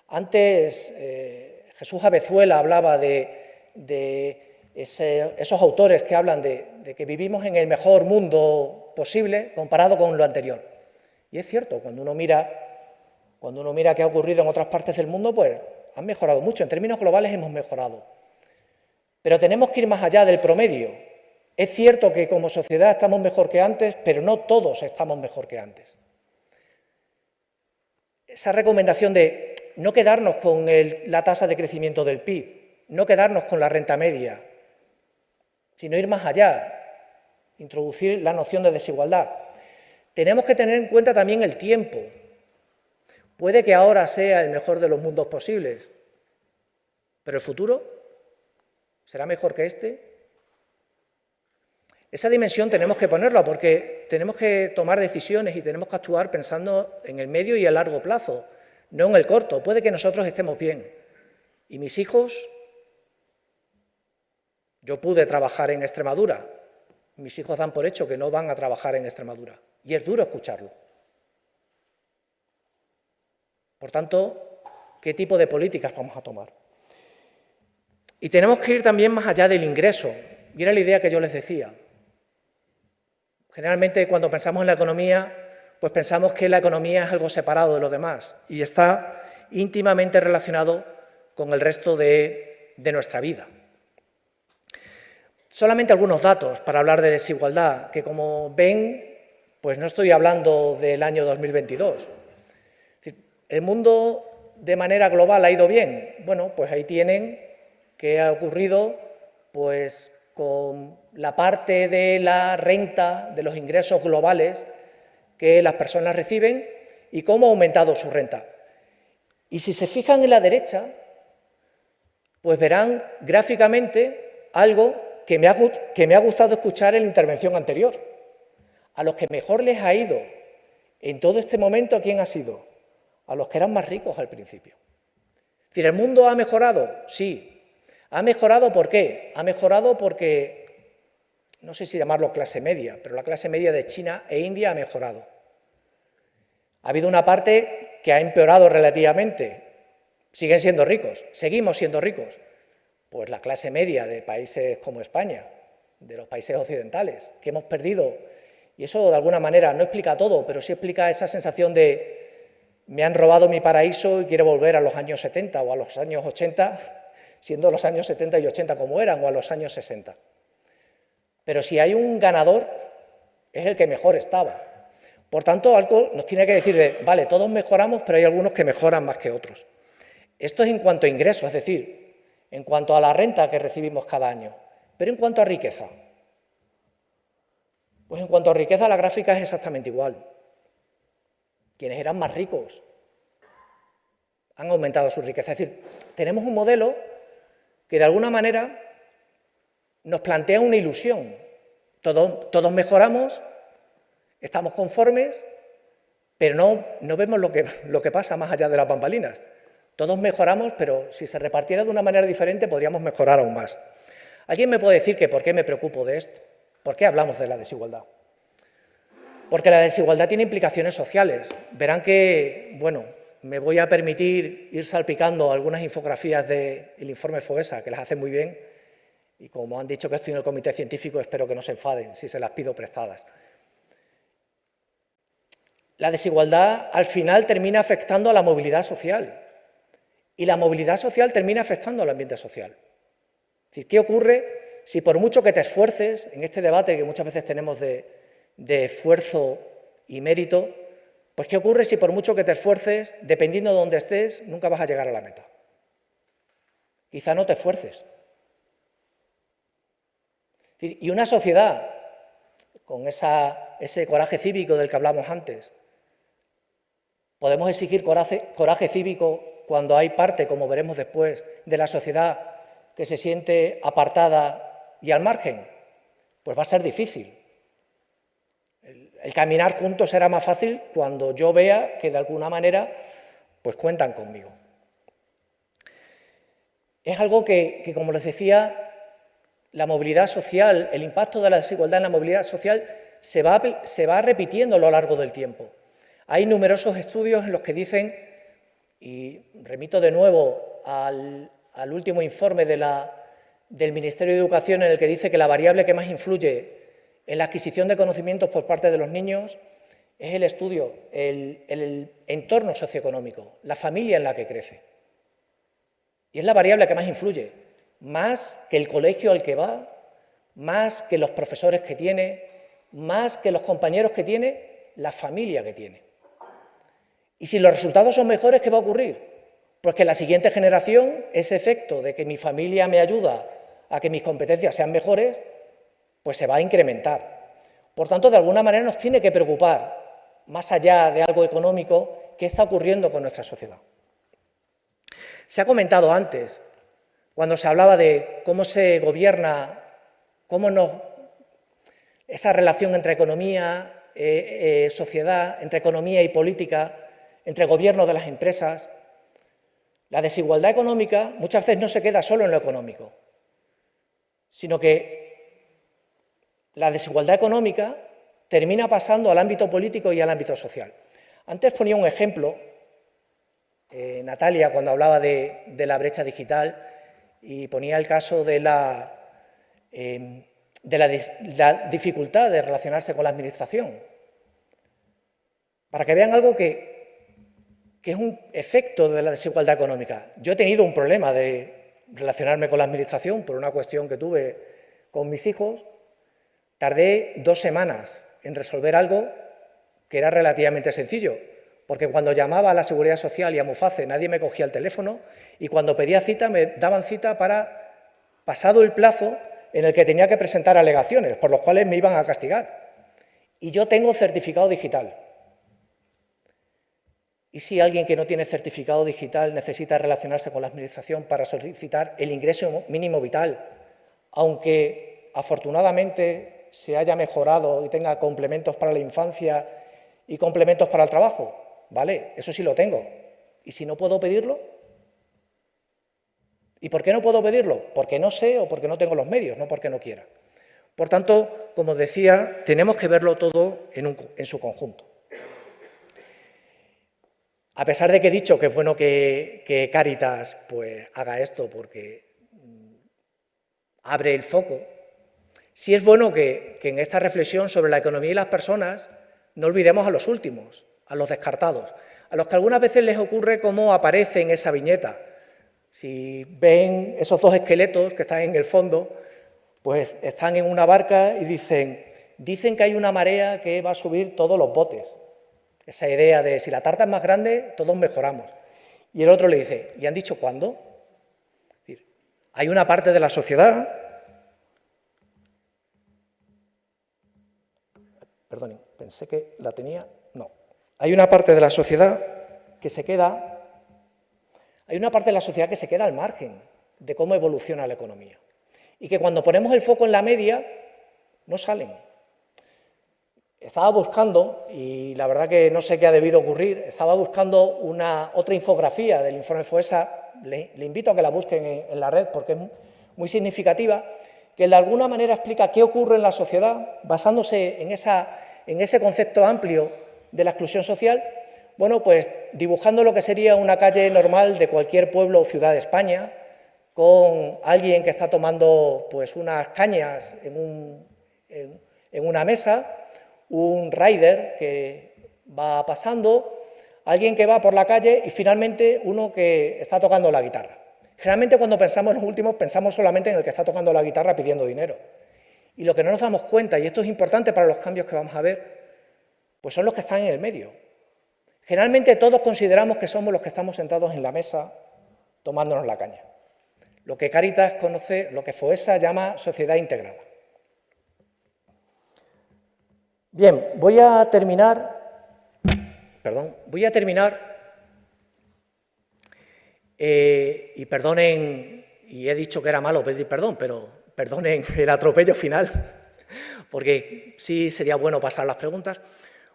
Antes Jesús Abezuela hablaba de esos autores que hablan de que vivimos en el mejor mundo posible comparado con lo anterior. Y es cierto, cuando uno mira qué ha ocurrido en otras partes del mundo, pues han mejorado mucho. En términos globales hemos mejorado. Pero tenemos que ir más allá del promedio. Es cierto que como sociedad estamos mejor que antes, pero no todos estamos mejor que antes. Esa recomendación de no quedarnos con la tasa de crecimiento del PIB, no quedarnos con la renta media, sino ir más allá, introducir la noción de desigualdad. Tenemos que tener en cuenta también el tiempo. Puede que ahora sea el mejor de los mundos posibles, pero el futuro será mejor que este. Esa dimensión tenemos que ponerla porque tenemos que tomar decisiones y tenemos que actuar pensando en el medio y el largo plazo, no en el corto. Puede que nosotros estemos bien y mis hijos, yo pude trabajar en Extremadura, mis hijos dan por hecho que no van a trabajar en Extremadura y es duro escucharlo. Por tanto, ¿qué tipo de políticas vamos a tomar? Y tenemos que ir también más allá del ingreso. Y era la idea que yo les decía. Generalmente, cuando pensamos en la economía, pues pensamos que la economía es algo separado de lo demás y está íntimamente relacionado con el resto de nuestra vida. Solamente algunos datos para hablar de desigualdad, que como ven, pues no estoy hablando del año 2022. ¿El mundo de manera global ha ido bien? Bueno, pues ahí tienen qué ha ocurrido pues, con la parte de la renta, de los ingresos globales que las personas reciben y cómo ha aumentado su renta. Y si se fijan en la derecha, pues verán gráficamente algo que me ha gustado escuchar en la intervención anterior. A los que mejor les ha ido en todo este momento, ¿a quién ha sido? A los que eran más ricos al principio. Es decir, ¿el mundo ha mejorado? Sí. ¿Ha mejorado por qué? Ha mejorado porque, no sé si llamarlo clase media, pero la clase media de China e India ha mejorado. Ha habido una parte que ha empeorado relativamente. Siguen siendo ricos, seguimos siendo ricos. Pues la clase media de países como España, de los países occidentales, que hemos perdido. Y eso, de alguna manera, no explica todo, pero sí explica esa sensación de me han robado mi paraíso y quiero volver a los años 70 o a los años 80, siendo los años 70 y 80 como eran, o a los años 60. Pero si hay un ganador, es el que mejor estaba. Por tanto, algo nos tiene que decir de, vale, todos mejoramos, pero hay algunos que mejoran más que otros. Esto es en cuanto a ingresos, es decir, en cuanto a la renta que recibimos cada año. Pero en cuanto a riqueza, pues en cuanto a riqueza la gráfica es exactamente igual. Quienes eran más ricos han aumentado su riqueza. Es decir, tenemos un modelo que de alguna manera nos plantea una ilusión. Todos mejoramos, estamos conformes, pero no vemos lo que pasa más allá de las bambalinas. Todos mejoramos, pero si se repartiera de una manera diferente podríamos mejorar aún más. ¿Alguien me puede decir que por qué me preocupo de esto? ¿Por qué hablamos de la desigualdad? Porque la desigualdad tiene implicaciones sociales. Verán que, bueno, me voy a permitir ir salpicando algunas infografías del informe FOESA, que las hacen muy bien, y como han dicho que estoy en el comité científico, espero que no se enfaden si se las pido prestadas. La desigualdad al final termina afectando a la movilidad social, y la movilidad social termina afectando al ambiente social. Es decir, ¿qué ocurre si por mucho que te esfuerces, en este debate que muchas veces tenemos de esfuerzo y mérito, pues ¿qué ocurre si por mucho que te esfuerces, dependiendo de dónde estés, nunca vas a llegar a la meta? Quizá no te esfuerces. Y una sociedad con ese coraje cívico del que hablamos antes, podemos exigir coraje cívico cuando hay parte, como veremos después, de la sociedad que se siente apartada y al margen, pues va a ser difícil. El caminar juntos será más fácil cuando yo vea que de alguna manera pues cuentan conmigo. Es algo que, como les decía, la movilidad social, el impacto de la desigualdad en la movilidad social se va repitiendo a lo largo del tiempo. Hay numerosos estudios en los que dicen, y remito de nuevo al último informe del Ministerio de Educación, en el que dice que la variable que más influye en la adquisición de conocimientos por parte de los niños es el estudio, el entorno socioeconómico, la familia en la que crece. Y es la variable que más influye, más que el colegio al que va, más que los profesores que tiene, más que los compañeros que tiene, la familia que tiene. Y si los resultados son mejores, ¿qué va a ocurrir? Pues que la siguiente generación, ese efecto de que mi familia me ayuda a que mis competencias sean mejores, pues se va a incrementar. Por tanto, de alguna manera nos tiene que preocupar, más allá de algo económico, qué está ocurriendo con nuestra sociedad. Se ha comentado antes, cuando se hablaba de cómo se gobierna, esa relación entre economía, sociedad, entre economía y política, entre gobierno de las empresas. La desigualdad económica muchas veces no se queda solo en lo económico, sino que la desigualdad económica termina pasando al ámbito político y al ámbito social. Antes ponía un ejemplo, Natalia, cuando hablaba de la brecha digital, y ponía el caso de la dificultad de relacionarse con la administración, para que vean algo que es un efecto de la desigualdad económica. Yo he tenido un problema de relacionarme con la administración por una cuestión que tuve con mis hijos. Tardé 2 semanas en resolver algo que era relativamente sencillo, porque cuando llamaba a la Seguridad Social y a Muface nadie me cogía el teléfono, y cuando pedía cita me daban cita para pasado el plazo en el que tenía que presentar alegaciones, por los cuales me iban a castigar. Y yo tengo certificado digital. ¿Y si alguien que no tiene certificado digital necesita relacionarse con la Administración para solicitar el ingreso mínimo vital, aunque afortunadamente se haya mejorado y tenga complementos para la infancia y complementos para el trabajo? Vale, eso sí lo tengo. ¿Y si no puedo pedirlo? ¿Y por qué no puedo pedirlo? Porque no sé o porque no tengo los medios, no porque no quiera. Por tanto, como decía, tenemos que verlo todo en su conjunto. A pesar de que he dicho que es bueno que Cáritas pues, haga esto porque abre el foco, sí es bueno que en esta reflexión sobre la economía y las personas no olvidemos a los últimos, a los descartados, a los que algunas veces les ocurre cómo aparece en esa viñeta. Si ven esos dos esqueletos que están en el fondo, pues están en una barca y dicen que hay una marea que va a subir todos los botes. Esa idea de si la tarta es más grande, todos mejoramos. Y el otro le dice, ¿y han dicho cuándo? Es decir, hay una parte de la sociedad, perdón, pensé que la tenía, no. Hay una parte de la sociedad que se queda, al margen de cómo evoluciona la economía. Y que cuando ponemos el foco en la media, no salen. Estaba buscando, y la verdad que no sé qué ha debido ocurrir, estaba buscando otra infografía del informe FOESA, le invito a que la busquen en la red porque es muy significativa, que de alguna manera explica qué ocurre en la sociedad, basándose en ese concepto amplio de la exclusión social, bueno, pues dibujando lo que sería una calle normal de cualquier pueblo o ciudad de España, con alguien que está tomando pues unas cañas en una mesa, un rider que va pasando, alguien que va por la calle y finalmente uno que está tocando la guitarra. Generalmente cuando pensamos en los últimos pensamos solamente en el que está tocando la guitarra pidiendo dinero. Y lo que no nos damos cuenta, y esto es importante para los cambios que vamos a ver, pues son los que están en el medio. Generalmente todos consideramos que somos los que estamos sentados en la mesa tomándonos la caña. Lo que Cáritas conoce, lo que FOESA llama sociedad integrada. Bien, voy a terminar, y perdonen, y he dicho que era malo pedir perdón, pero perdonen el atropello final, porque sí sería bueno pasar las preguntas.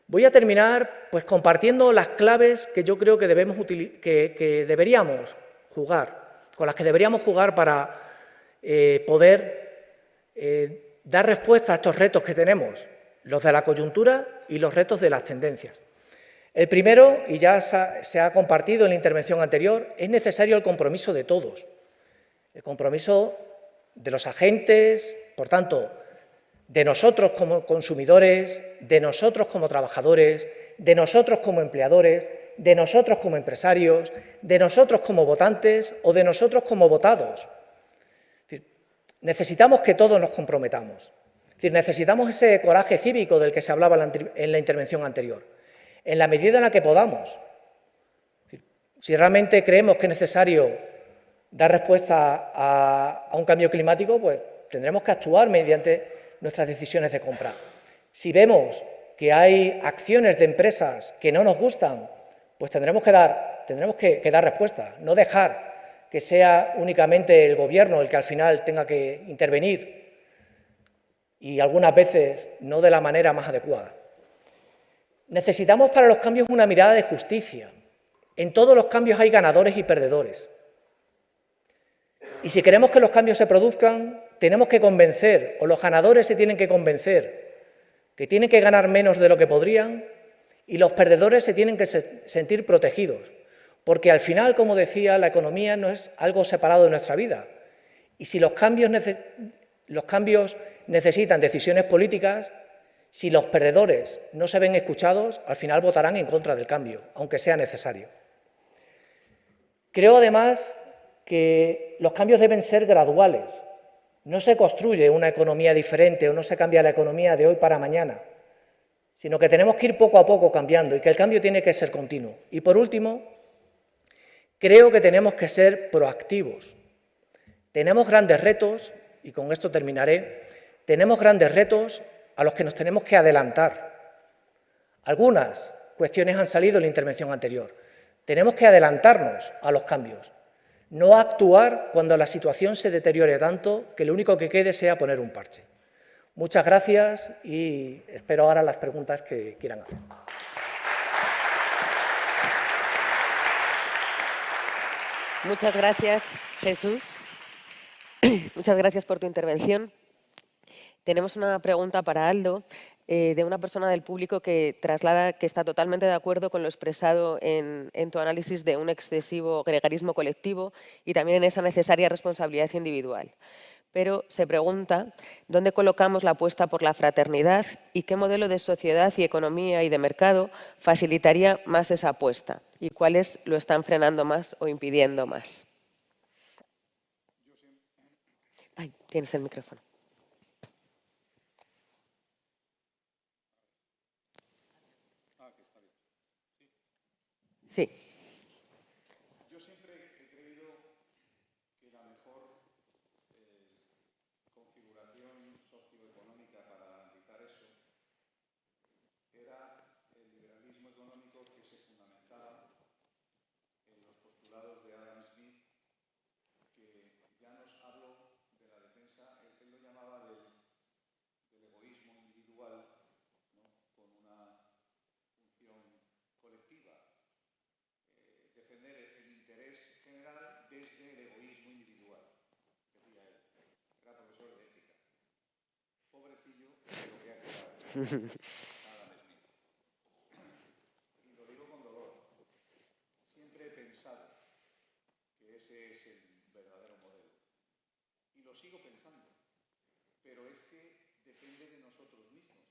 Voy a terminar pues compartiendo las claves que yo creo que deberíamos jugar, con las que deberíamos jugar para poder dar respuesta a estos retos que tenemos, los de la coyuntura y los retos de las tendencias. El primero, y ya se ha compartido en la intervención anterior, es necesario el compromiso de todos, el compromiso de los agentes, por tanto, de nosotros como consumidores, de nosotros como trabajadores, de nosotros como empleadores, de nosotros como empresarios, de nosotros como votantes o de nosotros como votados. Es decir, necesitamos que todos nos comprometamos. Es decir, necesitamos ese coraje cívico del que se hablaba en la intervención anterior, en la medida en la que podamos. Es decir, si realmente creemos que es necesario dar respuesta a un cambio climático, pues tendremos que actuar mediante nuestras decisiones de compra. Si vemos que hay acciones de empresas que no nos gustan, pues tendremos que dar respuesta, no dejar que sea únicamente el Gobierno el que al final tenga que intervenir y algunas veces no de la manera más adecuada. Necesitamos para los cambios una mirada de justicia. En todos los cambios hay ganadores y perdedores. Y si queremos que los cambios se produzcan, tenemos que convencer, o los ganadores se tienen que convencer, que tienen que ganar menos de lo que podrían, y los perdedores se tienen que sentir protegidos. Porque al final, como decía, la economía no es algo separado de nuestra vida. Y si los cambios necesitan decisiones políticas, si los perdedores no se ven escuchados, al final votarán en contra del cambio, aunque sea necesario. Creo, además, que los cambios deben ser graduales. No se construye una economía diferente o no se cambia la economía de hoy para mañana, sino que tenemos que ir poco a poco cambiando y que el cambio tiene que ser continuo. Y, por último, creo que tenemos que ser proactivos. Tenemos grandes retos, y con esto terminaré, tenemos grandes retos a los que nos tenemos que adelantar. Algunas cuestiones han salido en la intervención anterior. Tenemos que adelantarnos a los cambios, no actuar cuando la situación se deteriore tanto que lo único que quede sea poner un parche. Muchas gracias y espero ahora las preguntas que quieran hacer. Muchas gracias, Jesús. Muchas gracias por tu intervención. Tenemos una pregunta para Aldo, de una persona del público que traslada que está totalmente de acuerdo con lo expresado en tu análisis de un excesivo gregarismo colectivo y también en esa necesaria responsabilidad individual. pero se pregunta dónde colocamos la apuesta por la fraternidad y qué modelo de sociedad y economía y de mercado facilitaría más esa apuesta y cuáles lo están frenando más o impidiendo más. Ay, tienes el micrófono. Sí. Yo siempre he creído que la mejor configuración socioeconómica para garantizar eso era el liberalismo económico que se fundamentaba en los postulados de Adam Smith, que ya nos habló de la defensa, él lo llamaba del egoísmo individual, ¿no?, con una función colectiva. Defender el interés general desde el egoísmo individual, decía él. Era profesor de ética. Pobrecillo de lo que ha quedado. Adam Smith. Y lo digo con dolor. Siempre he pensado que ese es el verdadero modelo. Y lo sigo pensando. Pero es que depende de nosotros mismos,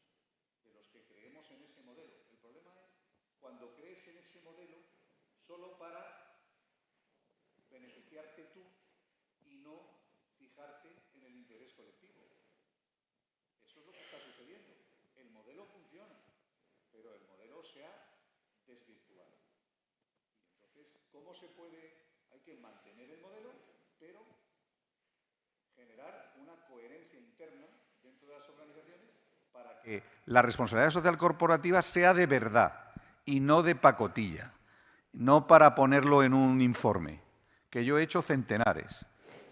de los que creemos en ese modelo. El problema es cuando crees en ese modelo solo para beneficiarte tú y no fijarte en el interés colectivo. Eso es lo que está sucediendo. El modelo funciona, pero el modelo se ha desvirtuado. Y entonces, ¿cómo se puede? Hay que mantener el modelo, pero generar una coherencia interna dentro de las organizaciones para que la responsabilidad social corporativa sea de verdad y no de pacotilla. No para ponerlo en un informe, que yo he hecho centenares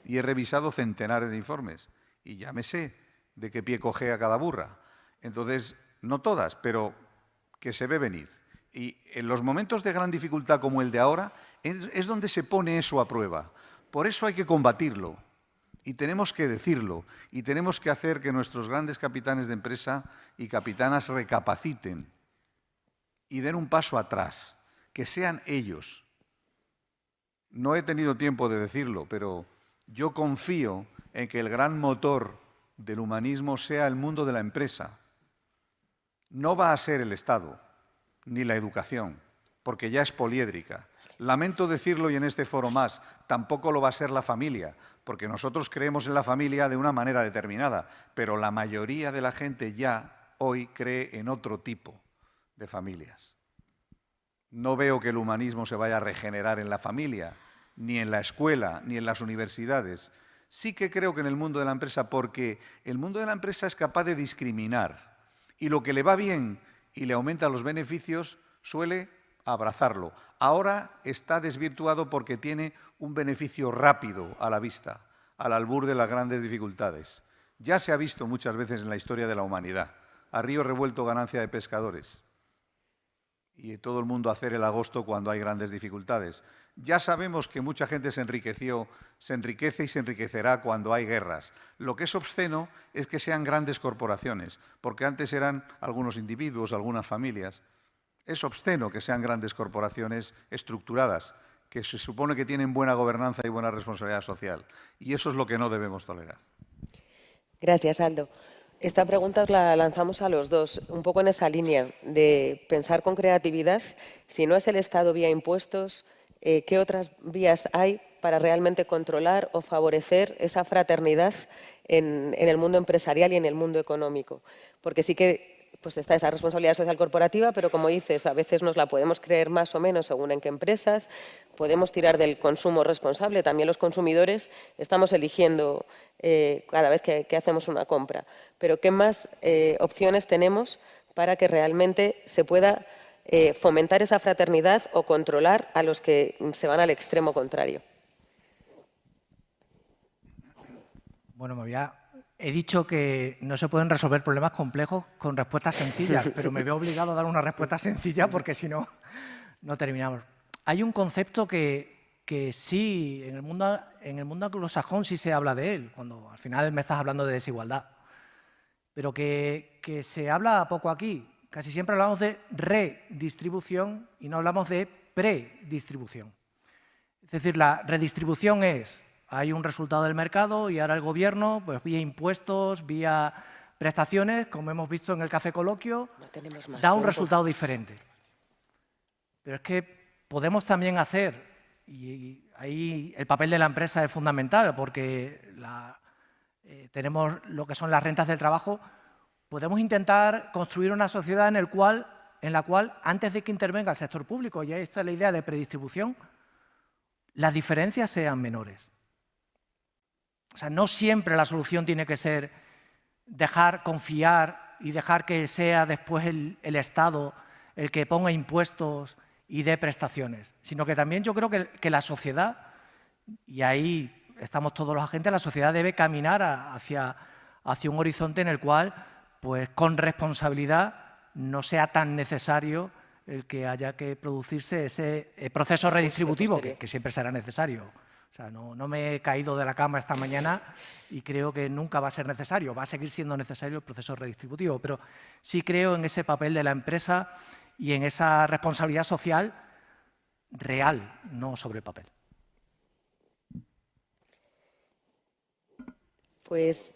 y he revisado centenares de informes y ya me sé de qué pie cojea cada burra. Entonces, no todas, pero que se ve venir. Y en los momentos de gran dificultad como el de ahora es donde se pone eso a prueba. Por eso hay que combatirlo y tenemos que decirlo y tenemos que hacer que nuestros grandes capitanes de empresa y capitanas recapaciten y den un paso atrás. Que sean ellos. No he tenido tiempo de decirlo, pero yo confío en que el gran motor del humanismo sea el mundo de la empresa. No va a ser el Estado, ni la educación, porque ya es poliédrica. Lamento decirlo y en este foro más, tampoco lo va a ser la familia, porque nosotros creemos en la familia de una manera determinada, pero la mayoría de la gente ya hoy cree en otro tipo de familias. No veo que el humanismo se vaya a regenerar en la familia, ni en la escuela, ni en las universidades. Sí que creo que en el mundo de la empresa, porque el mundo de la empresa es capaz de discriminar y lo que le va bien y le aumenta los beneficios suele abrazarlo. Ahora está desvirtuado porque tiene un beneficio rápido a la vista, al albur de las grandes dificultades. Ya se ha visto muchas veces en la historia de la humanidad. A río revuelto, ganancia de pescadores. Y todo el mundo a hacer el agosto cuando hay grandes dificultades. Ya sabemos que mucha gente se enriquece y se enriquecerá cuando hay guerras. Lo que es obsceno es que sean grandes corporaciones, porque antes eran algunos individuos, algunas familias. Es obsceno que sean grandes corporaciones estructuradas, que se supone que tienen buena gobernanza y buena responsabilidad social. Y eso es lo que no debemos tolerar. Gracias, Aldo. Esta pregunta os la lanzamos a los dos, un poco en esa línea de pensar con creatividad. Si no es el Estado vía impuestos, ¿qué otras vías hay para realmente controlar o favorecer esa fraternidad en el mundo empresarial y en el mundo económico? Porque sí que pues está esa responsabilidad social corporativa, pero como dices, a veces nos la podemos creer más o menos según en qué empresas, podemos tirar del consumo responsable, también los consumidores estamos eligiendo cada vez que hacemos una compra. Pero ¿qué más opciones tenemos para que realmente se pueda fomentar esa fraternidad o controlar a los que se van al extremo contrario? Bueno, he dicho que no se pueden resolver problemas complejos con respuestas sencillas, pero me veo obligado a dar una respuesta sencilla porque si no, no terminamos. Hay un concepto que sí, en el mundo anglosajón sí se habla de él, cuando al final me estás hablando de desigualdad, pero que se habla poco aquí. Casi siempre hablamos de redistribución y no hablamos de predistribución. Es decir, la redistribución es hay un resultado del mercado y ahora el Gobierno, pues vía impuestos, vía prestaciones, como hemos visto en el Café Coloquio, da un resultado diferente. Pero es que podemos también hacer, y ahí el papel de la empresa es fundamental, porque tenemos lo que son las rentas del trabajo, podemos intentar construir una sociedad en la cual, antes de que intervenga el sector público, y ahí está la idea de predistribución, las diferencias sean menores. O sea, no siempre la solución tiene que ser confiar y dejar que sea después el Estado el que ponga impuestos y dé prestaciones, sino que también yo creo que la sociedad, y ahí estamos todos los agentes, la sociedad debe caminar hacia un horizonte en el cual, pues con responsabilidad, no sea tan necesario el que haya que producirse ese proceso redistributivo, que siempre será necesario. O sea, no me he caído de la cama esta mañana y creo que nunca va a ser necesario, va a seguir siendo necesario el proceso redistributivo, pero sí creo en ese papel de la empresa y en esa responsabilidad social real, no sobre el papel. Pues,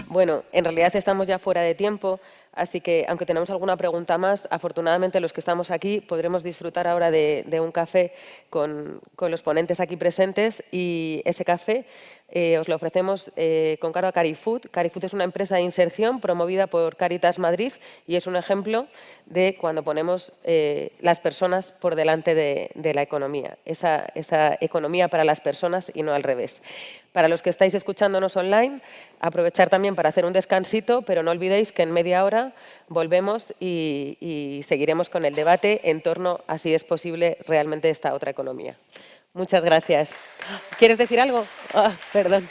bueno, en realidad estamos ya fuera de tiempo, así que, aunque tenemos alguna pregunta más, afortunadamente los que estamos aquí podremos disfrutar ahora de un café con los ponentes aquí presentes, y ese café os lo ofrecemos con cargo a Carifood. Carifood es una empresa de inserción promovida por Cáritas Madrid y es un ejemplo de cuando ponemos las personas por delante de la economía, esa economía para las personas y no al revés. Para los que estáis escuchándonos online, aprovechar también para hacer un descansito, pero no olvidéis que en media hora volvemos y seguiremos con el debate en torno a si es posible realmente esta otra economía. Muchas gracias. ¿Quieres decir algo? Perdón.